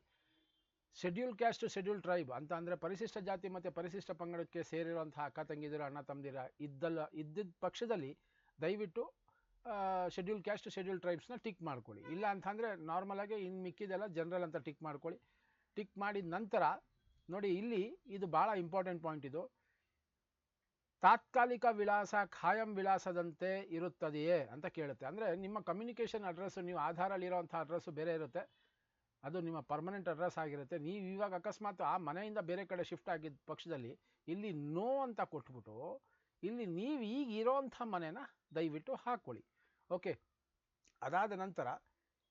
Schedule caste to schedule tribe ಅಂತ ಅಂದರೆ ಪರಿಶಿಷ್ಟ ಜಾತಿ ಮತ್ತು ಪರಿಶಿಷ್ಟ ಪಂಗಡಕ್ಕೆ ಸೇರಿರುವಂಥ ಅಕ್ಕ ತಂಗಿದಿರ, ಅಣ್ಣ ತಮ್ಮದಿರ ಇದ್ದಿದ್ದ ಪಕ್ಷದಲ್ಲಿ ದಯವಿಟ್ಟು ಶೆಡ್ಯೂಲ್ ಕ್ಯಾಸ್ಟ್ ಶೆಡ್ಯೂಲ್ ಟ್ರೈಬ್ಸ್ನ ಟಿಕ್ ಮಾಡ್ಕೊಳ್ಳಿ. ಇಲ್ಲ ಅಂತಂದರೆ ನಾರ್ಮಲಾಗಿ ಇನ್ನು ಮಿಕ್ಕಿದೆಲ್ಲ ಜನರಲ್ ಅಂತ ಟಿಕ್ ಮಾಡ್ಕೊಳ್ಳಿ. ಟಿಕ್ ಮಾಡಿದ ನಂತರ ನೋಡಿ, ಇಲ್ಲಿ ಇದು ಭಾಳ ಇಂಪಾರ್ಟೆಂಟ್ ಪಾಯಿಂಟ್. ಇದು ತಾತ್ಕಾಲಿಕ ವಿಳಾಸ ಖಾಯಂ ವಿಳಾಸದಂತೆ ಇರುತ್ತದೆಯೇ ಅಂತ ಕೇಳುತ್ತೆ. ಅಂದರೆ ನಿಮ್ಮ ಕಮ್ಯುನಿಕೇಷನ್ ಅಡ್ರೆಸ್ಸು, ನೀವು ಆಧಾರಲ್ಲಿರೋವಂಥ ಅಡ್ರೆಸ್ಸು ಬೇರೆ ಇರುತ್ತೆ, ಅದು ನಿಮ್ಮ ಪರ್ಮನೆಂಟ್ ಅಡ್ರೆಸ್ ಆಗಿರುತ್ತೆ. ನೀವು ಇವಾಗ ಅಕಸ್ಮಾತ್ ಆ ಮನೆಯಿಂದ ಬೇರೆ ಕಡೆ ಶಿಫ್ಟ್ ಆಗಿದ್ದ ಪಕ್ಷದಲ್ಲಿ ಇಲ್ಲಿ ನೋ ಅಂತ ಕೊಟ್ಬಿಟ್ಟು ಇಲ್ಲಿ ನೀವು ಈಗ ಇರೋವಂಥ ಮನೆನ ದಯವಿಟ್ಟು ಹಾಕ್ಕೊಳ್ಳಿ. ಓಕೆ, ಅದಾದ ನಂತರ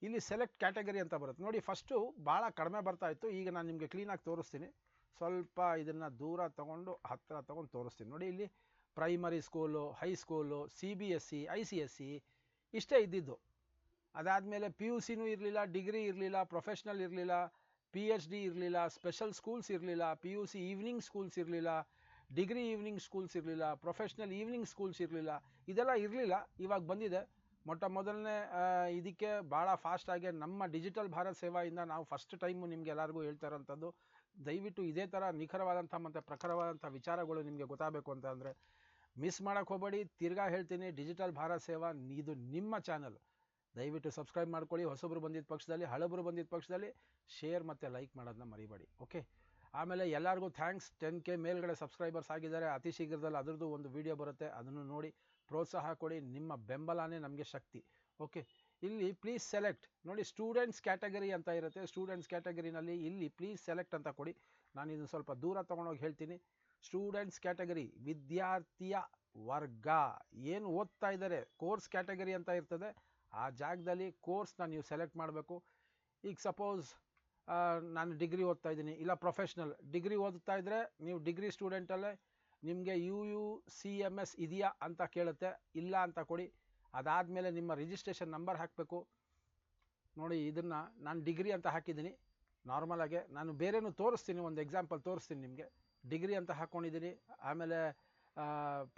ಇಲ್ಲಿ ಸೆಲೆಕ್ಟ್ ಕ್ಯಾಟಗರಿ ಅಂತ ಬರುತ್ತೆ. ನೋಡಿ, ಫಸ್ಟು ಭಾಳ ಕಡಿಮೆ ಬರ್ತಾ ಇತ್ತು, ಈಗ ನಾನು ನಿಮಗೆ ಕ್ಲೀನಾಗಿ ತೋರಿಸ್ತೀನಿ. ಸ್ವಲ್ಪ ಇದನ್ನು ದೂರ ತೊಗೊಂಡು ಹತ್ತಿರ ತೊಗೊಂಡು ತೋರಿಸ್ತೀನಿ. ನೋಡಿ, ಇಲ್ಲಿ primary school, high school, CBSE, ICSE ಇಷ್ಟೇ ಇದ್ದಿದ್ದು. ಅದಾದಮೇಲೆ PUCನೂ ಇರಲಿಲ್ಲ, ಡಿಗ್ರಿ ಇರಲಿಲ್ಲ, ಪ್ರೊಫೆಷ್ನಲ್ ಇರಲಿಲ್ಲ, PhD ಇರಲಿಲ್ಲ, ಸ್ಪೆಷಲ್ ಸ್ಕೂಲ್ಸ್ ಇರಲಿಲ್ಲ, PUC ಈವ್ನಿಂಗ್ ಸ್ಕೂಲ್ಸ್ ಇರಲಿಲ್ಲ, ಡಿಗ್ರಿ ಈವ್ನಿಂಗ್ ಸ್ಕೂಲ್ಸ್ ಇರಲಿಲ್ಲ, ಪ್ರೊಫೆಷ್ನಲ್ ಈವ್ನಿಂಗ್ ಸ್ಕೂಲ್ಸ್ ಇರಲಿಲ್ಲ. ಇದೆಲ್ಲ ಇರಲಿಲ್ಲ, ಇವಾಗ ಬಂದಿದೆ. ಮೊದಲನೇ ಇದಕ್ಕೆ ಭಾಳ ಫಾಸ್ಟಾಗಿ ನಮ್ಮ ಡಿಜಿಟಲ್ ಭಾರತ್ ಸೇವಾಯಿಂದ ನಾವು ಫಸ್ಟ್ ಟೈಮು ನಿಮ್ಗೆ ಎಲ್ಲರಿಗೂ ಹೇಳ್ತಾ ಇರೋಂಥದ್ದು. ದಯವಿಟ್ಟು ಇದೇ ಥರ ನಿಖರವಾದಂಥ ಮತ್ತು ಪ್ರಖರವಾದಂಥ ವಿಚಾರಗಳು ನಿಮಗೆ ಗೊತ್ತಾಗಬೇಕು ಅಂತ ಅಂದರೆ ಮಿಸ್ ಮಾಡೋಕ್ಕೆ ಹೋಗಬೇಡಿ. ತಿರ್ಗಾ ಹೇಳ್ತೀನಿ, ಡಿಜಿಟಲ್ ಭಾರತ್ ಸೇವಾ ಇದು ನಿಮ್ಮ ಚಾನಲ್. ದಯವಿಟ್ಟು ಸಬ್ಸ್ಕ್ರೈಬ್ ಮಾಡ್ಕೊಳ್ಳಿ. ಹೊಸಬ್ರು ಬಂದಿದ್ದ ಪಕ್ಷದಲ್ಲಿ, ಹಳಬರು ಬಂದಿದ್ದ ಪಕ್ಷದಲ್ಲಿ ಶೇರ್ ಮತ್ತು ಲೈಕ್ ಮಾಡೋದನ್ನ ಮರಿಬೇಡಿ. ಓಕೆ, ಆಮೇಲೆ ಎಲ್ಲರಿಗೂ ಥ್ಯಾಂಕ್ಸ್. 10K ಮೇಲ್ಗಡೆ ಸಬ್ಸ್ಕ್ರೈಬರ್ಸ್ ಆಗಿದ್ದಾರೆ. ಅತಿ ಶೀಘ್ರದಲ್ಲಿ ಅದರದ್ದು ಒಂದು ವಿಡಿಯೋ ಬರುತ್ತೆ, ಅದನ್ನು ನೋಡಿ ಪ್ರೋತ್ಸಾಹ ಕೊಡಿ. ನಿಮ್ಮ ಬೆಂಬಲನೇ ನಮಗೆ ಶಕ್ತಿ. ಓಕೆ, ಇಲ್ಲಿ ಪ್ಲೀಸ್ ಸೆಲೆಕ್ಟ್ ನೋಡಿ, ಸ್ಟೂಡೆಂಟ್ಸ್ ಕ್ಯಾಟಗರಿ ಅಂತ ಇರುತ್ತೆ. ಸ್ಟೂಡೆಂಟ್ಸ್ ಕ್ಯಾಟಗರಿನಲ್ಲಿ ಇಲ್ಲಿ ಪ್ಲೀಸ್ ಸೆಲೆಕ್ಟ್ ಅಂತ ಕೊಡಿ. ನಾನು ಇದನ್ನು ಸ್ವಲ್ಪ ದೂರ ತೊಗೊಂಡೋಗಿ ಹೇಳ್ತೀನಿ. ಸ್ಟೂಡೆಂಟ್ಸ್ ಕ್ಯಾಟಗರಿ, ವಿದ್ಯಾರ್ಥಿಯ ವರ್ಗ, ಏನು ಓದ್ತಾ ಇದ್ದಾರೆ, ಕೋರ್ಸ್ ಕ್ಯಾಟಗರಿ ಅಂತ ಇರ್ತದೆ. ಆ ಜಾಗದಲ್ಲಿ ಕೋರ್ಸ್ನ ನೀವು ಸೆಲೆಕ್ಟ್ ಮಾಡಬೇಕು. ಈಗ ಸಪೋಸ್ ನಾನು ಡಿಗ್ರಿ ಓದ್ತಾ ಇದ್ದೀನಿ, ಇಲ್ಲ ಪ್ರೊಫೆಷ್ನಲ್ ಡಿಗ್ರಿ ಓದ್ತಾ ಇದ್ದರೆ ನೀವು ಡಿಗ್ರಿ ಸ್ಟೂಡೆಂಟಲ್ಲೇ ನಿಮಗೆ UUCMS ಇದೆಯಾ ಅಂತ ಕೇಳುತ್ತೆ, ಇಲ್ಲ ಅಂತ ಕೊಡಿ. ಅದಾದಮೇಲೆ ನಿಮ್ಮ ರಿಜಿಸ್ಟ್ರೇಷನ್ ನಂಬರ್ ಹಾಕಬೇಕು. ನೋಡಿ ಇದನ್ನು ನಾನು ಡಿಗ್ರಿ ಅಂತ ಹಾಕಿದ್ದೀನಿ ನಾರ್ಮಲಾಗೆ. ನಾನು ಬೇರೆನೂ ತೋರಿಸ್ತೀನಿ, ಒಂದು ಎಕ್ಸಾಂಪಲ್ ತೋರಿಸ್ತೀನಿ ನಿಮಗೆ. ಡಿಗ್ರಿ ಅಂತ ಹಾಕ್ಕೊಂಡಿದ್ದೀನಿ. ಆಮೇಲೆ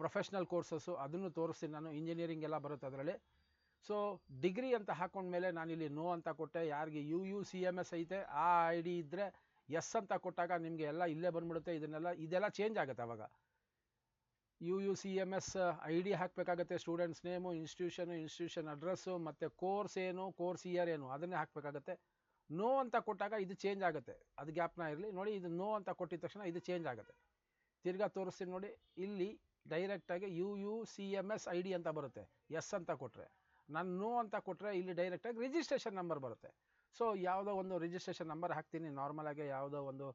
ಪ್ರೊಫೆಷ್ನಲ್ ಕೋರ್ಸಸ್ಸು ಅದನ್ನು ತೋರಿಸ್ತೀನಿ ನಾನು. ಇಂಜಿನಿಯರಿಂಗ್ ಎಲ್ಲ ಬರುತ್ತೆ ಅದರಲ್ಲಿ. ಸೊ ಡಿಗ್ರಿ ಅಂತ ಹಾಕೊಂಡ್ಮೇಲೆ ನಾನಿಲ್ಲಿ ನೋ ಅಂತ ಕೊಟ್ಟೆ. ಯಾರಿಗೆ UUCMS ಐತೆ ಆ ID ಇದ್ದರೆ ಎಸ್ ಅಂತ ಕೊಟ್ಟಾಗ ನಿಮಗೆ ಎಲ್ಲ ಇಲ್ಲೇ ಬಂದ್ಬಿಡುತ್ತೆ. ಇದೆಲ್ಲ ಚೇಂಜ್ ಆಗುತ್ತೆ ಅವಾಗ. UUCMS ID ಹಾಕಬೇಕಾಗತ್ತೆ, ಸ್ಟೂಡೆಂಟ್ಸ್ ನೇಮು, ಇನ್ಸ್ಟಿಟ್ಯೂಷನ್ ಅಡ್ರೆಸ್ಸು, ಮತ್ತು ಕೋರ್ಸ್ ಏನು, ಕೋರ್ಸ್ ಇಯರ್ ಏನು ಅದನ್ನೇ ಹಾಕಬೇಕಾಗತ್ತೆ. ನೋ ಅಂತ ಕೊಟ್ಟಾಗ ಇದು ಚೇಂಜ್ ಆಗುತ್ತೆ. ಅದು ಗ್ಯಾಪ್ನ ಇರಲಿ. ನೋಡಿ ಇದು ನೋ ಅಂತ ಕೊಟ್ಟಿದ ತಕ್ಷಣ ಇದು ಚೇಂಜ್ ಆಗುತ್ತೆ. ತಿರ್ಗಾ ತೋರಿಸ್ತೀನಿ ನೋಡಿ. ಇಲ್ಲಿ ಡೈರೆಕ್ಟಾಗಿ UUCMS ID ಅಂತ ಬರುತ್ತೆ. ಎಸ್ ಅಂತ ಕೊಟ್ಟರೆ, ನಾನು ನೋ ಅಂತ ಕೊಟ್ಟರೆ ಇಲ್ಲಿ ಡೈರೆಕ್ಟಾಗಿ ರಿಜಿಸ್ಟ್ರೇಷನ್ ನಂಬರ್ ಬರುತ್ತೆ. ಸೊ ಯಾವುದೋ ಒಂದು ರಿಜಿಸ್ಟ್ರೇಷನ್ ನಂಬರ್ ಹಾಕ್ತೀನಿ. ನಾರ್ಮಲಾಗಿ ಯಾವುದೋ ಒಂದು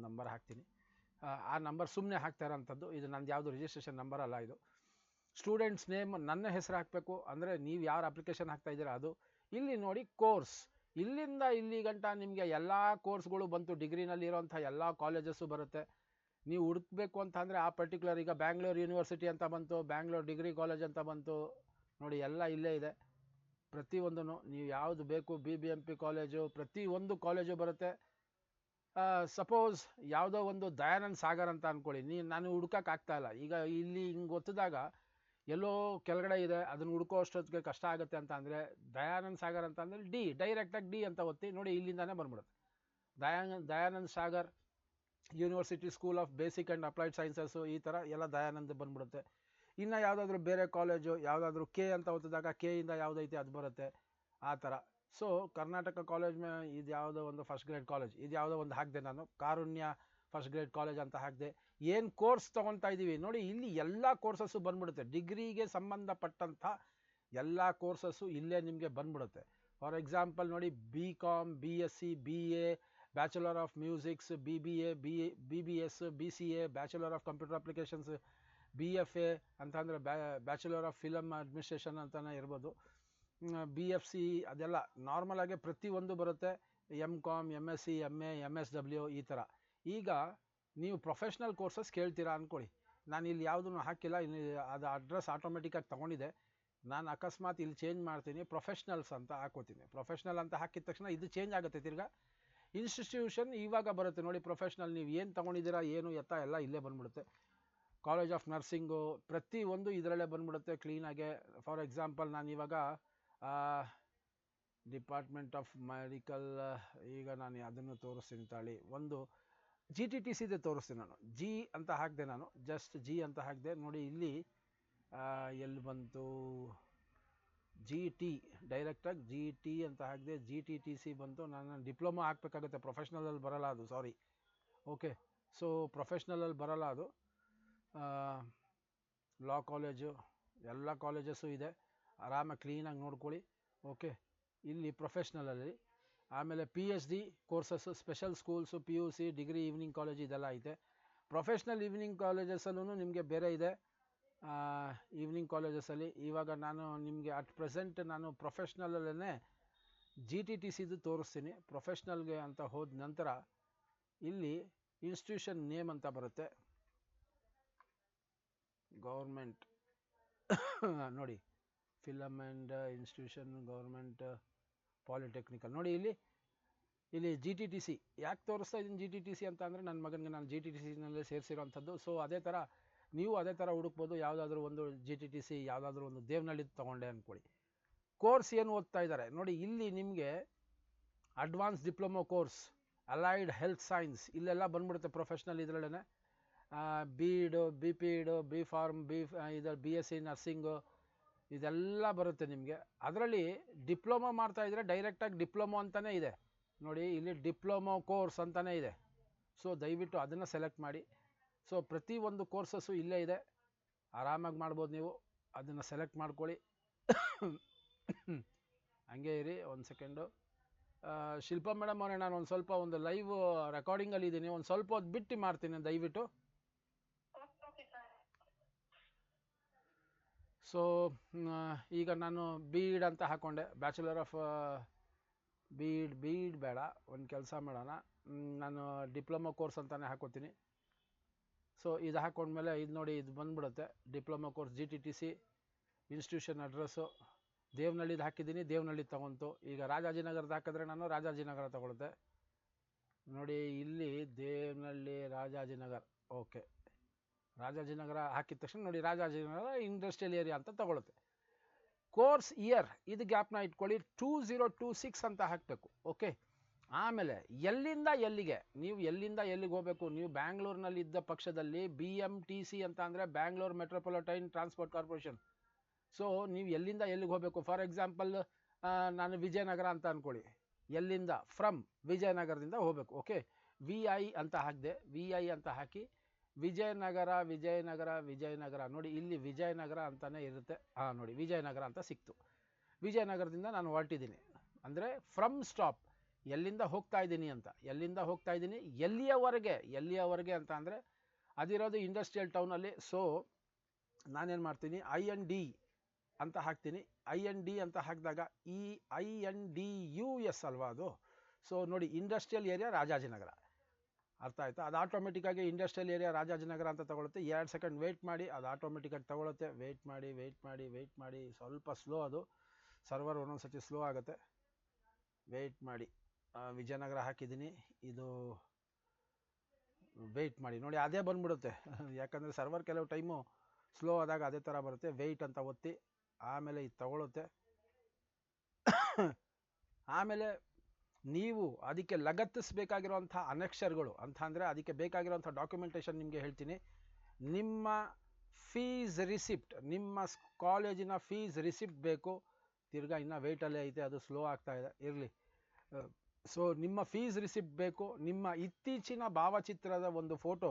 ನಂಬರ್ ಹಾಕ್ತೀನಿ. ಆ ನಂಬರ್ ಸುಮ್ಮನೆ ಹಾಕ್ತಾ ಇರೋಂಥದ್ದು. ಇದು ನಂದು ಯಾವುದು ರಿಜಿಸ್ಟ್ರೇಷನ್ ನಂಬರ್ ಅಲ್ಲ. ಇದು ಸ್ಟೂಡೆಂಟ್ಸ್ ನೇಮ್, ನನ್ನ ಹೆಸರು ಹಾಕಬೇಕು. ಅಂದರೆ ನೀವು ಯಾರು ಅಪ್ಲಿಕೇಶನ್ ಹಾಕ್ತಾ ಇದ್ದೀರಾ ಅದು. ಇಲ್ಲಿ ನೋಡಿ ಕೋರ್ಸ್, ಇಲ್ಲಿಂದ ಇಲ್ಲಿ ಗಂಟ ನಿಮಗೆ ಎಲ್ಲ ಕೋರ್ಸ್ಗಳು ಬಂತು. ಡಿಗ್ರಿನಲ್ಲಿ ಇರೋಂಥ ಎಲ್ಲ ಕಾಲೇಜಸ್ಸು ಬರುತ್ತೆ. ನೀವು ಹುಡುಕಬೇಕು ಅಂತ ಅಂದರೆ ಆ ಪರ್ಟಿಕ್ಯುಲರ್, ಈಗ ಬ್ಯಾಂಗ್ಳೂರು ಯೂನಿವರ್ಸಿಟಿ ಅಂತ ಬಂತು, ಬ್ಯಾಂಗ್ಳೂರು ಡಿಗ್ರಿ ಕಾಲೇಜ್ ಅಂತ ಬಂತು. ನೋಡಿ ಎಲ್ಲ ಇಲ್ಲೇ ಇದೆ. ಪ್ರತಿಯೊಂದೂ ನೀವು ಯಾವುದು ಬೇಕು, BBMP ಕಾಲೇಜು, ಪ್ರತಿಯೊಂದು ಕಾಲೇಜು ಬರುತ್ತೆ. ಸಪೋಸ್ ಯಾವುದೋ ಒಂದು ದಯಾನಂದ್ ಸಾಗರ್ ಅಂತ ಅಂದ್ಕೊಳ್ಳಿ. ನಾನು ಹುಡ್ಕೋಕ್ಕಾಗ್ತಾ ಇಲ್ಲ. ಈಗ ಇಲ್ಲಿ ಹಿಂಗೆ ಒತ್ತಿದಾಗ ಎಲ್ಲೋ ಕೆಳಗಡೆ ಇದೆ, ಅದನ್ನು ಹುಡ್ಕೋ ಅಷ್ಟೊತ್ತಿಗೆ ಕಷ್ಟ ಆಗುತ್ತೆ ಅಂತ ಅಂದರೆ ದಯಾನಂದ್ ಸಾಗರ್ ಅಂತ ಅಂದರೆ ಡೈರೆಕ್ಟಾಗಿ ಡಿ ಅಂತ ಒತ್ತಿ ನೋಡಿ, ಇಲ್ಲಿಂದಾನೇ ಬಂದ್ಬಿಡುತ್ತೆ. Dayanand Sagar university school of basic and applied sciences, ಈ ಥರ ಎಲ್ಲ ದಯಾನಂದ್ ಬಂದ್ಬಿಡುತ್ತೆ. ಇನ್ನು ಯಾವುದಾದ್ರೂ ಬೇರೆ ಕಾಲೇಜು, ಯಾವುದಾದ್ರೂ ಕೆ ಅಂತ ಓದಿದಾಗ ಕೆಯಿಂದ ಯಾವುದೈತೆ ಅದು ಬರುತ್ತೆ, ಆ ಥರ. ಸೊ ಕರ್ನಾಟಕ ಕಾಲೇಜ್ ಇದು ಯಾವುದೋ ಒಂದು ಫಸ್ಟ್ ಗ್ರೇಡ್ ಕಾಲೇಜ್, ಇದು ಯಾವುದೋ ಒಂದು ಹಾಕಿದೆ ನಾನು, ಕಾರುಣ್ಯ ಫಸ್ಟ್ ಗ್ರೇಡ್ ಕಾಲೇಜ್ ಅಂತ ಹಾಕಿದೆ. ಏನು ಕೋರ್ಸ್ ತೊಗೊಳ್ತಾ ಇದ್ದೀವಿ ನೋಡಿ, ಇಲ್ಲಿ ಎಲ್ಲ ಕೋರ್ಸಸ್ಸು ಬಂದ್ಬಿಡುತ್ತೆ. ಡಿಗ್ರಿಗೆ ಸಂಬಂಧಪಟ್ಟಂಥ ಎಲ್ಲ ಕೋರ್ಸಸ್ಸು ಇಲ್ಲೇ ನಿಮಗೆ ಬಂದ್ಬಿಡುತ್ತೆ. ಫಾರ್ ಎಕ್ಸಾಂಪಲ್ ನೋಡಿ, BCom, BSc, BA, bachelor of musics, BBA, BBS, BCA, bachelor of computer applications, BFA ಅಂತ ಅಂದರೆ ಬ್ಯಾಚುಲರ್ ಆಫ್ ಫಿಲಮ್ ಅಡ್ಮಿನಿಸ್ಟ್ರೇಷನ್ ಅಂತಲೇ ಇರ್ಬೋದು, BFC, ಅದೆಲ್ಲ ನಾರ್ಮಲಾಗೆ ಪ್ರತಿಯೊಂದು ಬರುತ್ತೆ. MCom, MSc, MA, MSW ಈ ಥರ. ಈಗ ನೀವು ಪ್ರೊಫೆಷ್ನಲ್ ಕೋರ್ಸಸ್ ಕೇಳ್ತೀರಾ ಅಂದ್ಕೊಳ್ಳಿ. ನಾನು ಇಲ್ಲಿ ಯಾವುದನ್ನು ಹಾಕಿಲ್ಲ, ಅದು ಅಡ್ರೆಸ್ ಆಟೋಮೆಟಿಕ್ಕಾಗಿ ತೊಗೊಂಡಿದೆ. ನಾನು ಅಕಸ್ಮಾತ್ ಇಲ್ಲಿ ಚೇಂಜ್ ಮಾಡ್ತೀನಿ, ಪ್ರೊಫೆಷ್ನಲ್ಸ್ ಅಂತ ಹಾಕೋತೀನಿ. ಪ್ರೊಫೆಷ್ನಲ್ ಅಂತ ಹಾಕಿದ ತಕ್ಷಣ ಇದು ಚೇಂಜ್ ಆಗುತ್ತೆ. ತಿರ್ಗಾ ಇನ್ಸ್ಟಿಟ್ಯೂಷನ್ ಇವಾಗ ಬರುತ್ತೆ ನೋಡಿ. ಪ್ರೊಫೆಷ್ನಲ್ ನೀವು ಏನು ತೊಗೊಂಡಿದ್ದೀರಾ, ಏನು ಎತ್ತ ಎಲ್ಲ ಇಲ್ಲೇ ಬಂದ್ಬಿಡುತ್ತೆ. ಕಾಲೇಜ್ ಆಫ್ ನರ್ಸಿಂಗು ಪ್ರತಿಯೊಂದು ಇದರಲ್ಲೇ ಬಂದ್ಬಿಡುತ್ತೆ ಕ್ಲೀನಾಗೆ. ಫಾರ್ ಎಕ್ಸಾಂಪಲ್ ನಾನು ಇವಾಗ ಡಿಪಾರ್ಟ್ಮೆಂಟ್ ಆಫ್ ಮೆಡಿಕಲ್, ಈಗ ನಾನು ಅದನ್ನು ತೋರಿಸ್ತೀನಿ ತಾಳಿ. ಒಂದು GTTCದೆ ತೋರಿಸ್ತೀನಿ ನಾನು. G ಅಂತ ಹಾಕಿದೆ, ನಾನು ಜಸ್ಟ್ G ಅಂತ ಹಾಕಿದೆ ನೋಡಿ. ಇಲ್ಲಿ ಎಲ್ಲಿ ಬಂತು, GT, ಡೈರೆಕ್ಟಾಗಿ GT ಅಂತ ಹಾಕಿದೆ. GTTC ಬಂತು. ನಾನು ಡಿಪ್ಲೊಮಾ ಹಾಕಬೇಕಾಗುತ್ತೆ, ಪ್ರೊಫೆಷ್ನಲಲ್ಲಿ ಬರಲ್ಲ ಅದು, ಸಾರಿ. ಓಕೆ, ಸೊ ಪ್ರೊಫೆಷ್ನಲಲ್ಲಿ ಬರಲ್ಲ ಅದು. ಲಾ ಕಾಲೇಜು, ಎಲ್ಲ ಕಾಲೇಜಸ್ಸು ಇದೆ, ಆರಾಮಾಗಿ ಕ್ಲೀನಾಗಿ ನೋಡ್ಕೊಳ್ಳಿ. ಓಕೆ, ಇಲ್ಲಿ ಪ್ರೊಫೆಷ್ನಲಲ್ಲಿ. ಆಮೇಲೆ PhD courses, special schools, PUC, degree, evening college ಇದೆಲ್ಲ ಐತೆ. ಪ್ರೊಫೆಷ್ನಲ್ ಈವ್ನಿಂಗ್ ಕಾಲೇಜಸಲ್ಲೂ ನಿಮಗೆ ಬೇರೆ ಇದೆ. ಈವ್ನಿಂಗ್ ಕಾಲೇಜಸಲ್ಲಿ ಇವಾಗ ನಾನು ನಿಮಗೆ ಅಟ್ ಪ್ರೆಸೆಂಟ್ ನಾನು ಪ್ರೊಫೆಷ್ನಲಲ್ಲೇ GTTCದು ತೋರಿಸ್ತೀನಿ. ಪ್ರೊಫೆಷ್ನಲ್ಗೆ ಅಂತ ಹೋದ ನಂತರ ಇಲ್ಲಿ ಇನ್ಸ್ಟಿಟ್ಯೂಷನ್ ನೇಮ್ ಅಂತ ಬರುತ್ತೆ, ಗೌರ್ಮೆಂಟ್ ನೋಡಿ, film and institution, government polytechnical ನೋಡಿ. ಇಲ್ಲಿ GTTC ಯಾಕೆ ತೋರಿಸ್ತಾ ಇದ್ದೀನಿ GTTC ಅಂತ ಅಂದರೆ, ನನ್ನ ಮಗನಿಗೆ ನಾನು GTTCನಲ್ಲೇ ಸೇರಿಸಿರೋವಂಥದ್ದು. ಸೊ ಅದೇ ಥರ ನೀವು ಅದೇ ಥರ ಹುಡುಕ್ಬೋದು. ಯಾವುದಾದ್ರೂ ಒಂದು GTTC, ಯಾವುದಾದ್ರೂ ಒಂದು ದೇವನಹಳ್ಳಿ ತೊಗೊಂಡೆ ಅಂದ್ಕೊಳ್ಳಿ. ಕೋರ್ಸ್ ಏನು ಓದ್ತಾ ಇದ್ದಾರೆ ನೋಡಿ, ಇಲ್ಲಿ ನಿಮಗೆ advance diploma course, allied health science ಇಲ್ಲೆಲ್ಲ ಬಂದ್ಬಿಡುತ್ತೆ. ಪ್ರೊಫೆಷ್ನಲ್ ಇದರಲ್ಲೇ BEd, BPEd, BPharm, BSc nursing ಇದೆಲ್ಲ ಬರುತ್ತೆ ನಿಮಗೆ. ಅದರಲ್ಲಿ ಡಿಪ್ಲೊಮೊ ಮಾಡ್ತಾ ಇದ್ದರೆ ಡೈರೆಕ್ಟಾಗಿ ಡಿಪ್ಲೊಮೊ ಅಂತಲೇ ಇದೆ ನೋಡಿ. ಇಲ್ಲಿ ಡಿಪ್ಲೊಮೊ ಕೋರ್ಸ್ ಅಂತಲೇ ಇದೆ. ಸೊ ದಯವಿಟ್ಟು ಅದನ್ನು ಸೆಲೆಕ್ಟ್ ಮಾಡಿ. ಸೊ ಪ್ರತಿಯೊಂದು ಕೋರ್ಸಸ್ಸು ಇಲ್ಲೇ ಇದೆ, ಆರಾಮಾಗಿ ಮಾಡ್ಬೋದು ನೀವು. ಅದನ್ನು ಸೆಲೆಕ್ಟ್ ಮಾಡ್ಕೊಳ್ಳಿ. ಹಂಗೆ ಇರಿ ಒಂದು ಸೆಕೆಂಡು. ಶಿಲ್ಪಾ ಮೇಡಮ್ ಅವರೇ, ನಾನು ಒಂದು ಸ್ವಲ್ಪ ಒಂದು ಲೈವ್ ರೆಕಾರ್ಡಿಂಗಲ್ಲಿ ಇದ್ದೀನಿ, ಒಂದು ಸ್ವಲ್ಪ ಹೊತ್ತು ಬಿಟ್ಟು ಮಾಡ್ತೀನಿ ದಯವಿಟ್ಟು. ಸೊ ಈಗ ನಾನು ಬೀಡ್ ಅಂತ ಹಾಕ್ಕೊಂಡೆ, ಬ್ಯಾಚುಲರ್ ಆಫ್ ಬೀಡ್ ಬೇಡ, ಒಂದು ಕೆಲಸ ಮಾಡೋಣ, ನಾನು ಡಿಪ್ಲೊಮಾ ಕೋರ್ಸ್ ಅಂತಲೇ ಹಾಕೋತೀನಿ. ಸೊ ಇದು ಹಾಕ್ಕೊಂಡ್ಮೇಲೆ ಇದು ನೋಡಿ, ಇದು ಬಂದ್ಬಿಡುತ್ತೆ diploma course GTTC institution address. ದೇವನಹಳ್ಳಿದು ಹಾಕಿದ್ದೀನಿ, ದೇವನಹಳ್ಳಿ ತೊಗೊಂತು. ಈಗ ರಾಜಾಜಿನಗರದ ಹಾಕಿದ್ರೆ ನಾನು ರಾಜಾಜಿನಗರ ತಗೊಳುತ್ತೆ. ನೋಡಿ ಇಲ್ಲಿ ದೇವನಹಳ್ಳಿ ರಾಜಾಜಿನಗರ್, ಓಕೆ, ರಾಜಾಜಿನಗರ ಹಾಕಿದ ತಕ್ಷಣ ನೋಡಿ ರಾಜಾಜಿನಗರ ಇಂಡಸ್ಟ್ರಿಯಲ್ ಏರಿಯಾ ಅಂತ ತಗೊಳುತ್ತೆ. ಕೋರ್ಸ್ ಇಯರ್ ಇದು ಗ್ಯಾಪ್ನ ಇಟ್ಕೊಳ್ಳಿ, 2026 ಅಂತ ಹಾಕಬೇಕು. ಓಕೆ, ಆಮೇಲೆ ಎಲ್ಲಿಂದ ಎಲ್ಲಿಗೆ, ನೀವು ಎಲ್ಲಿಂದ ಎಲ್ಲಿಗೆ ಹೋಗಬೇಕು, ನೀವು ಬ್ಯಾಂಗ್ಳೂರಿನಲ್ಲಿ ಇದ್ದ ಪಕ್ಷದಲ್ಲಿ BMTC ಅಂತ ಅಂದರೆ Bangalore metropolitan transport corporation. So ನೀವು ಎಲ್ಲಿಂದ ಎಲ್ಲಿಗೆ ಹೋಗಬೇಕು, ಫಾರ್ ಎಕ್ಸಾಂಪಲ್ ನಾನು ವಿಜಯನಗರ ಅಂತ ಅಂದ್ಕೊಳ್ಳಿ, ಎಲ್ಲಿಂದ ಫ್ರಮ್ ವಿಜಯನಗರದಿಂದ ಹೋಗಬೇಕು. ಓಕೆ, VI ಅಂತ ಹಾಕಿದೆ, VI ಅಂತ ಹಾಕಿ ವಿಜಯನಗರ ವಿಜಯನಗರ ವಿಜಯನಗರ ನೋಡಿ, ಇಲ್ಲಿ ವಿಜಯನಗರ ಅಂತಲೇ ಇರುತ್ತೆ. ನೋಡಿ ವಿಜಯನಗರ ಅಂತ ಸಿಕ್ತು. ವಿಜಯನಗರದಿಂದ ನಾನು ಹೊರಟಿದ್ದೀನಿ ಅಂದರೆ ಫ್ರಮ್ ಸ್ಟಾಪ್, ಎಲ್ಲಿಂದ ಹೋಗ್ತಾ ಇದ್ದೀನಿ ಅಂತ, ಎಲ್ಲಿಂದ ಹೋಗ್ತಾ ಇದ್ದೀನಿ ಎಲ್ಲಿಯವರೆಗೆ ಅಂತ ಅಂದರೆ ಅದಿರೋದು ಇಂಡಸ್ಟ್ರಿಯಲ್ ಟೌನಲ್ಲಿ. ಸೊ ನಾನೇನು ಮಾಡ್ತೀನಿ, IND ಅಂತ ಹಾಕ್ತೀನಿ. IND ಅಂತ ಹಾಕಿದಾಗ INDUS ಅಲ್ವಾ ಅದು. ಸೊ ನೋಡಿ ಇಂಡಸ್ಟ್ರಿಯಲ್ ಏರಿಯಾ ರಾಜಾಜಿನಗರ, ಅರ್ಥ ಆಯ್ತಾ? ಅದು ಆಟೋಮೆಟಿಕ್ಕಾಗಿ ಇಂಡಸ್ಟ್ರಿಯಲ್ ಏರಿಯಾ ರಾಜಾಜಿನಗರ ಅಂತ ತಗೊಳುತ್ತೆ. 2 ಸೆಕೆಂಡ್ ವೆಯ್ಟ್ ಮಾಡಿ, ಅದು ಆಟೋಮೆಟಿಕ್ಕಾಗಿ ತಗೊಳುತ್ತೆ. ವೆಯ್ಟ್ ಮಾಡಿ, ಸ್ವಲ್ಪ ಸ್ಲೋ, ಅದು ಸರ್ವರ್ ಒಂದೊಂದು ಸತಿ ಸ್ಲೋ ಆಗುತ್ತೆ. ವೆಯ್ಟ್ ಮಾಡಿ, ವಿಜಯನಗರ ಹಾಕಿದ್ದೀನಿ, ಇದು ವೆಯ್ಟ್ ಮಾಡಿ ನೋಡಿ ಅದೇ ಬಂದ್ಬಿಡುತ್ತೆ. ಯಾಕಂದರೆ ಸರ್ವರ್ ಕೆಲವು ಟೈಮು ಸ್ಲೋ ಆದಾಗ ಅದೇ ಥರ ಬರುತ್ತೆ. ವೆಯ್ಟ್ ಅಂತ ಒತ್ತಿ ಆಮೇಲೆ ಇದು ತಗೊಳುತ್ತೆ. ಆಮೇಲೆ ನೀವು ಅದಕ್ಕೆ ಲಗತ್ತಿಸಬೇಕಾಗಿರುವಂಥ ಅನೆಕ್ಷರ್ಗಳು ಅಂತ ಅಂದರೆ ಅದಕ್ಕೆ ಬೇಕಾಗಿರುವಂಥ ಡಾಕ್ಯುಮೆಂಟೇಷನ್ ನಿಮಗೆ ಹೇಳ್ತೀನಿ. ನಿಮ್ಮ ಫೀಸ್ ರಿಸಿಪ್ಟ್, ನಿಮ್ಮ ಕಾಲೇಜಿನ ಫೀಸ್ ರಿಸಿಪ್ಟ್ ಬೇಕು. ತಿರ್ಗಾ ಇನ್ನೂ ವೆಯ್ಟಲ್ಲೇ ಐತೆ, ಅದು ಸ್ಲೋ ಆಗ್ತಾ ಇದೆ, ಇರಲಿ. ಸೊ ನಿಮ್ಮ ಫೀಸ್ ರಿಸಿಪ್ಟ್ ಬೇಕು, ನಿಮ್ಮ ಇತ್ತೀಚಿನ ಭಾವಚಿತ್ರದ ಒಂದು ಫೋಟೋ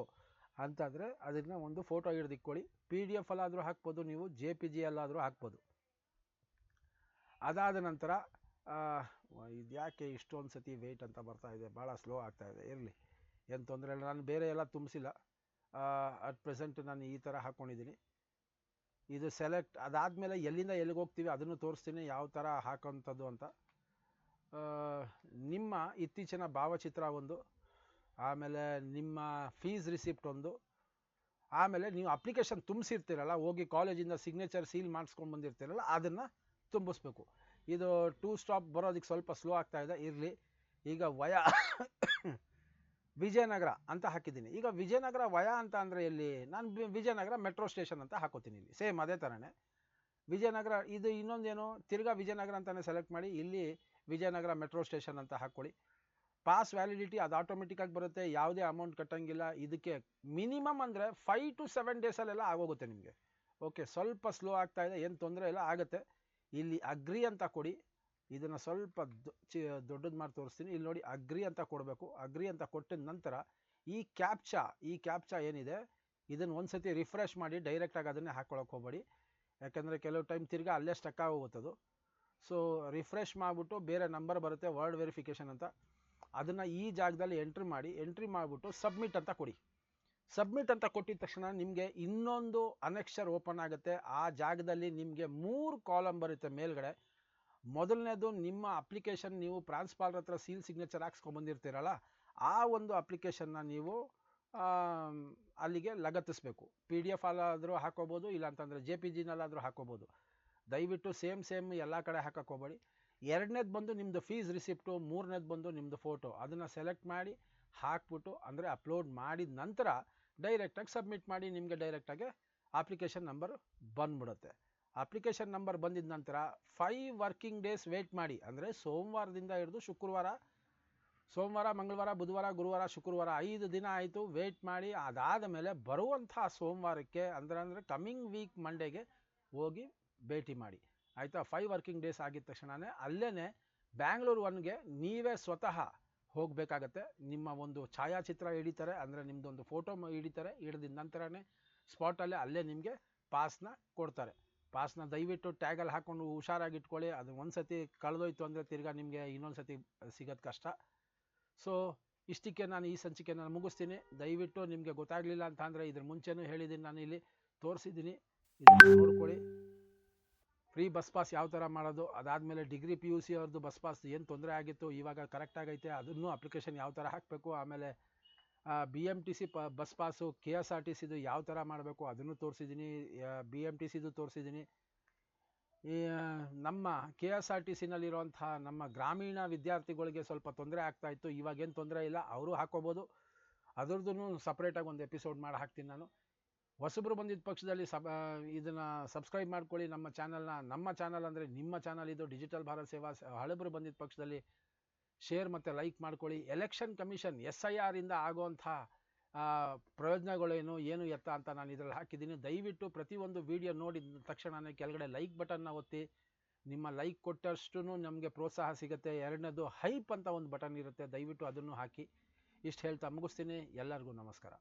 ಅಂತಂದರೆ ಅದನ್ನು ಒಂದು ಫೋಟೋ ಹಿಡಿದಿಕ್ಕೊಳ್ಳಿ. PDF ಅಲ್ಲಾದರೂ ಹಾಕ್ಬೋದು, ನೀವು JPG ಅಲ್ಲಾದರೂ ಹಾಕ್ಬೋದು. ಅದಾದ ನಂತರ ಇದು ಯಾಕೆ ಇಷ್ಟೊಂದು ಸತಿ ವೆಯ್ಟ್ ಅಂತ ಬರ್ತಾ ಇದೆ, ಭಾಳ ಸ್ಲೋ ಆಗ್ತಾ ಇದೆ, ಇರಲಿ, ಏನು ತೊಂದರೆ ಇಲ್ಲ. ನಾನು ಬೇರೆ ಎಲ್ಲ ತುಂಬಿಸಿಲ್ಲ, ಅಟ್ ಪ್ರೆಸೆಂಟ್ ನಾನು ಈ ಥರ ಹಾಕ್ಕೊಂಡಿದ್ದೀನಿ. ಇದು ಸೆಲೆಕ್ಟ್ ಅದಾದಮೇಲೆ ಎಲ್ಲಿಂದ ಎಲ್ಲಿಗೆ ಹೋಗ್ತೀವಿ ಅದನ್ನು ತೋರಿಸ್ತೀನಿ, ಯಾವ ಥರ ಹಾಕೋಂಥದ್ದು ಅಂತ. ನಿಮ್ಮ ಇತ್ತೀಚಿನ ಭಾವಚಿತ್ರ ಒಂದು, ಆಮೇಲೆ ನಿಮ್ಮ ಫೀಸ್ ರಿಸಿಪ್ಟ್ ಒಂದು, ಆಮೇಲೆ ನೀವು ಅಪ್ಲಿಕೇಶನ್ ತುಂಬಿಸಿರ್ತೀರಲ್ಲ, ಹೋಗಿ ಕಾಲೇಜಿಂದ ಸಿಗ್ನೇಚರ್ ಸೀಲ್ ಮಾಡಿಸ್ಕೊಂಡು ಬಂದಿರ್ತೀರಲ್ಲ, ಅದನ್ನು ತುಂಬಿಸ್ಬೇಕು. ಇದು 2 ಸ್ಟಾಪ್ ಬರೋದಕ್ಕೆ ಸ್ವಲ್ಪ ಸ್ಲೋ ಆಗ್ತಾ ಇದೆ, ಇರಲಿ. ಈಗ ವಿಜಯನಗರ ಅಂತ ಹಾಕಿದ್ದೀನಿ. ಈಗ ವಿಜಯನಗರ ಅಂತ ಅಂದರೆ ಎಲ್ಲಿ, ನಾನು ವಿಜಯನಗರ ಮೆಟ್ರೋ ಸ್ಟೇಷನ್ ಅಂತ ಹಾಕೋತೀನಿ. ಇಲ್ಲಿ ಸೇಮ್ ಅದೇ ಥರನೇ ವಿಜಯನಗರ. ಇದು ಇನ್ನೊಂದೇನು, ತಿರ್ಗಾ ವಿಜಯನಗರ ಅಂತಲೇ ಸೆಲೆಕ್ಟ್ ಮಾಡಿ, ಇಲ್ಲಿ ವಿಜಯನಗರ ಮೆಟ್ರೋ ಸ್ಟೇಷನ್ ಅಂತ ಹಾಕ್ಕೊಳ್ಳಿ. ಪಾಸ್ ವ್ಯಾಲಿಡಿಟಿ ಅದು ಆಟೋಮೆಟಿಕ್ಕಾಗಿ ಬರುತ್ತೆ, ಯಾವುದೇ ಅಮೌಂಟ್ ಕಟ್ಟಂಗಿಲ್ಲ. ಇದಕ್ಕೆ ಮಿನಿಮಮ್ ಅಂದರೆ 5 to 7 ಡೇಸಲ್ಲೆಲ್ಲ ಆಗೋಗುತ್ತೆ ನಿಮಗೆ. ಓಕೆ, ಸ್ವಲ್ಪ ಸ್ಲೋ ಆಗ್ತಾ ಇದೆ, ಏನು ತೊಂದರೆ ಇಲ್ಲ, ಆಗುತ್ತೆ. ಇಲ್ಲಿ ಅಗ್ರಿ ಅಂತ ಕೊಡಿ. ಇದನ್ನು ಸ್ವಲ್ಪ ದೊಡ್ಡದು ಮಾಡಿ ತೋರಿಸ್ತೀನಿ. ಇಲ್ಲಿ ನೋಡಿ ಅಗ್ರಿ ಅಂತ ಕೊಡಬೇಕು. ಅಗ್ರಿ ಅಂತ ಕೊಟ್ಟಿದ ನಂತರ ಈ ಕ್ಯಾಪ್ಚಾ ಏನಿದೆ ಇದನ್ನು ಒಂದು ಸತಿ ರಿಫ್ರೆಶ್ ಮಾಡಿ, ಡೈರೆಕ್ಟಾಗಿ ಅದನ್ನೇ ಹಾಕ್ಕೊಳಕ್ಕೆ ಹೋಗಬೇಡಿ. ಯಾಕಂದರೆ ಕೆಲವು ಟೈಮ್ ತಿರ್ಗಾ ಅಲ್ಲೇ ಸ್ಟಕ್ ಆಗೋಗುತ್ತದು. ಸೊ ರಿಫ್ರೆಶ್ ಮಾಡಿಬಿಟ್ಟು ಬೇರೆ ನಂಬರ್ ಬರುತ್ತೆ, ವರ್ಡ್ ವೆರಿಫಿಕೇಷನ್ ಅಂತ, ಅದನ್ನು ಈ ಜಾಗದಲ್ಲಿ ಎಂಟ್ರಿ ಮಾಡಿಬಿಟ್ಟು ಸಬ್ಮಿಟ್ ಅಂತ ಕೊಡಿ. ಸಬ್ಮಿಟ್ ಅಂತ ಕೊಟ್ಟಿದ ತಕ್ಷಣ ನಿಮಗೆ ಇನ್ನೊಂದು ಅನೆಕ್ಷರ್ ಓಪನ್ ಆಗುತ್ತೆ. ಆ ಜಾಗದಲ್ಲಿ ನಿಮಗೆ 3 ಕಾಲಮ್ ಬರುತ್ತೆ ಮೇಲ್ಗಡೆ. ಮೊದಲನೇದು ನಿಮ್ಮ ಅಪ್ಲಿಕೇಶನ್, ನೀವು ಪ್ರಿನ್ಸಿಪಾಲ್ರ ಹತ್ರ ಸೀಲ್ ಸಿಗ್ನೇಚರ್ ಹಾಕ್ಸ್ಕೊಂಡ್ಬಂದಿರ್ತೀರಲ್ಲ, ಆ ಒಂದು ಅಪ್ಲಿಕೇಶನ್ನ ನೀವು ಅಲ್ಲಿಗೆ ಲಗತ್ತಿಸ್ಬೇಕು. PDF ಅಲ್ಲಾದರೂ ಹಾಕೋಬೋದು, ಇಲ್ಲಾಂತಂದರೆ JPGನಲ್ಲಾದರೂ ಹಾಕೋಬೋದು. ದಯವಿಟ್ಟು ಸೇಮ್ ಎಲ್ಲ ಕಡೆ ಹಾಕಕ್ಕೆ ಹೋಗಬೇಡಿ. 2ನೇದು ಬಂದು ನಿಮ್ಮದು ಫೀಸ್ ರಿಸಿಪ್ಟು, 3ನೇದು ಬಂದು ನಿಮ್ಮದು ಫೋಟೋ. ಅದನ್ನು ಸೆಲೆಕ್ಟ್ ಮಾಡಿ ಹಾಕ್ಬಿಟ್ಟು, ಅಂದರೆ ಅಪ್ಲೋಡ್ ಮಾಡಿದ ನಂತರ ಡೈರೆಕ್ಟಾಗಿ ಸಬ್ಮಿಟ್ ಮಾಡಿ, ನಿಮಗೆ ಡೈರೆಕ್ಟಾಗಿ ಅಪ್ಲಿಕೇಶನ್ ನಂಬರ್ ಬಂದ್ಬಿಡುತ್ತೆ. ಅಪ್ಲಿಕೇಶನ್ ನಂಬರ್ ಬಂದಿದ ನಂತರ 5 ವರ್ಕಿಂಗ್ ಡೇಸ್ ವೆಯ್ಟ್ ಮಾಡಿ. ಅಂದರೆ ಸೋಮವಾರದಿಂದ ಹಿಡಿದು ಸೋಮವಾರ, ಮಂಗಳವಾರ, ಬುಧವಾರ, ಗುರುವಾರ, ಶುಕ್ರವಾರ 5 ದಿನ ಆಯಿತು, ವೆಯ್ಟ್ ಮಾಡಿ. ಅದಾದ ಮೇಲೆ ಬರುವಂಥ ಸೋಮವಾರಕ್ಕೆ ಅಂದರೆ ಕಮಿಂಗ್ ವೀಕ್ ಮಂಡೇಗೆ ಹೋಗಿ ಭೇಟಿ ಮಾಡಿ, ಆಯಿತಾ? 5 ವರ್ಕಿಂಗ್ ಡೇಸ್ ಆಗಿದ ತಕ್ಷಣವೇ ಅಲ್ಲೇ ಬ್ಯಾಂಗ್ಳೂರು 1ಗೆ ನೀವೇ ಸ್ವತಃ ಹೋಗಬೇಕಾಗತ್ತೆ. ನಿಮ್ಮ ಒಂದು ಛಾಯಾಚಿತ್ರ ಹಿಡಿತಾರೆ, ಅಂದರೆ ನಿಮ್ಮದೊಂದು ಫೋಟೋ ಹಿಡಿತಾರೆ. ಹಿಡಿದ ನಂತರನೇ ಸ್ಪಾಟಲ್ಲೇ ಅಲ್ಲೇ ನಿಮಗೆ ಪಾಸ್ನ ಕೊಡ್ತಾರೆ. ಪಾಸ್ನ ದಯವಿಟ್ಟು ಟ್ಯಾಗಲ್ಲಿ ಹಾಕ್ಕೊಂಡು ಹುಷಾರಾಗಿ ಇಟ್ಕೊಳ್ಳಿ. ಅದು ಒಂದು ಸತಿ ಕಳೆದೋಯ್ತು ಅಂದರೆ ತಿರ್ಗಾ ನಿಮಗೆ ಇನ್ನೊಂದು ಸತಿ ಸಿಗೋದು ಕಷ್ಟ. ಸೊ ಇಷ್ಟಕ್ಕೆ ನಾನು ಈ ಸಂಚಿಕೆಯನ್ನು ಮುಗಿಸ್ತೀನಿ. ದಯವಿಟ್ಟು ನಿಮಗೆ ಗೊತ್ತಾಗಲಿಲ್ಲ ಅಂತ ಅಂದರೆ ಇದ್ರ ಮುಂಚೆನೂ ಹೇಳಿದ್ದೀನಿ, ನಾನು ಇಲ್ಲಿ ತೋರಿಸಿದ್ದೀನಿ, ಇದನ್ನು ನೋಡ್ಕೊಳ್ಳಿ. ಫ್ರೀ ಬಸ್ ಪಾಸ್ ಯಾವ ಥರ ಮಾಡೋದು, ಅದಾದಮೇಲೆ ಡಿಗ್ರಿ PUC ಅವ್ರದ್ದು ಬಸ್ ಪಾಸ್ ಏನು ತೊಂದರೆ ಆಗಿತ್ತು, ಇವಾಗ ಕರೆಕ್ಟಾಗೈತೆ, ಅದನ್ನು ಅಪ್ಲಿಕೇಶನ್ ಯಾವ ಥರ ಹಾಕಬೇಕು, ಆಮೇಲೆ BMTC ಬಸ್ ಪಾಸು KSRTCದು ಯಾವ ಥರ ಮಾಡಬೇಕು ಅದನ್ನು ತೋರಿಸಿದ್ದೀನಿ, BMTCದು ತೋರಿಸಿದ್ದೀನಿ. ಈ ನಮ್ಮ KSRTCನಲ್ಲಿರುವಂಥ ನಮ್ಮ ಗ್ರಾಮೀಣ ವಿದ್ಯಾರ್ಥಿಗಳಿಗೆ ಸ್ವಲ್ಪ ತೊಂದರೆ ಆಗ್ತಾಯಿತ್ತು, ಇವಾಗೇನು ತೊಂದರೆ ಇಲ್ಲ, ಅವರು ಹಾಕೋಬೋದು. ಅದ್ರದ್ದು ಸಪ್ರೇಟಾಗಿ ಒಂದು ಎಪಿಸೋಡ್ ಮಾಡಿ ಹಾಕ್ತೀನಿ ನಾನು. ಹೊಸಬ್ರು ಬಂದಿದ್ದ ಪಕ್ಷದಲ್ಲಿ ಇದನ್ನು ಸಬ್ಸ್ಕ್ರೈಬ್ ಮಾಡ್ಕೊಳ್ಳಿ ನಮ್ಮ ಚಾನಲ್ನ. ನಮ್ಮ ಚಾನಲ್ ಅಂದರೆ ನಿಮ್ಮ ಚಾನಲ್ ಇದು, ಡಿಜಿಟಲ್ ಭಾರತ್ ಸೇವಾ. ಹಳಬರು ಬಂದಿದ್ದ ಪಕ್ಷದಲ್ಲಿ ಶೇರ್ ಮತ್ತು ಲೈಕ್ ಮಾಡ್ಕೊಳ್ಳಿ. ಎಲೆಕ್ಷನ್ ಕಮಿಷನ್ SIR ಇಂದ ಆಗುವಂಥ ಪ್ರಯೋಜನಗಳೇನು, ಏನು ಎತ್ತ ಅಂತ ನಾನು ಇದರಲ್ಲಿ ಹಾಕಿದ್ದೀನಿ. ದಯವಿಟ್ಟು ಪ್ರತಿಯೊಂದು ವಿಡಿಯೋ ನೋಡಿದ ತಕ್ಷಣವೇ ಕೆಳಗಡೆ ಲೈಕ್ ಬಟನ್ನ ಒತ್ತಿ. ನಿಮ್ಮ ಲೈಕ್ ಕೊಟ್ಟಷ್ಟು ನಮಗೆ ಪ್ರೋತ್ಸಾಹ ಸಿಗುತ್ತೆ. ಎರಡನೇದು ಹೈಪ್ ಅಂತ ಒಂದು ಬಟನ್ ಇರುತ್ತೆ, ದಯವಿಟ್ಟು ಅದನ್ನು ಹಾಕಿ. ಇಷ್ಟು ಹೇಳ್ತಾ ಮುಗಿಸ್ತೀನಿ. ಎಲ್ಲರಿಗೂ ನಮಸ್ಕಾರ.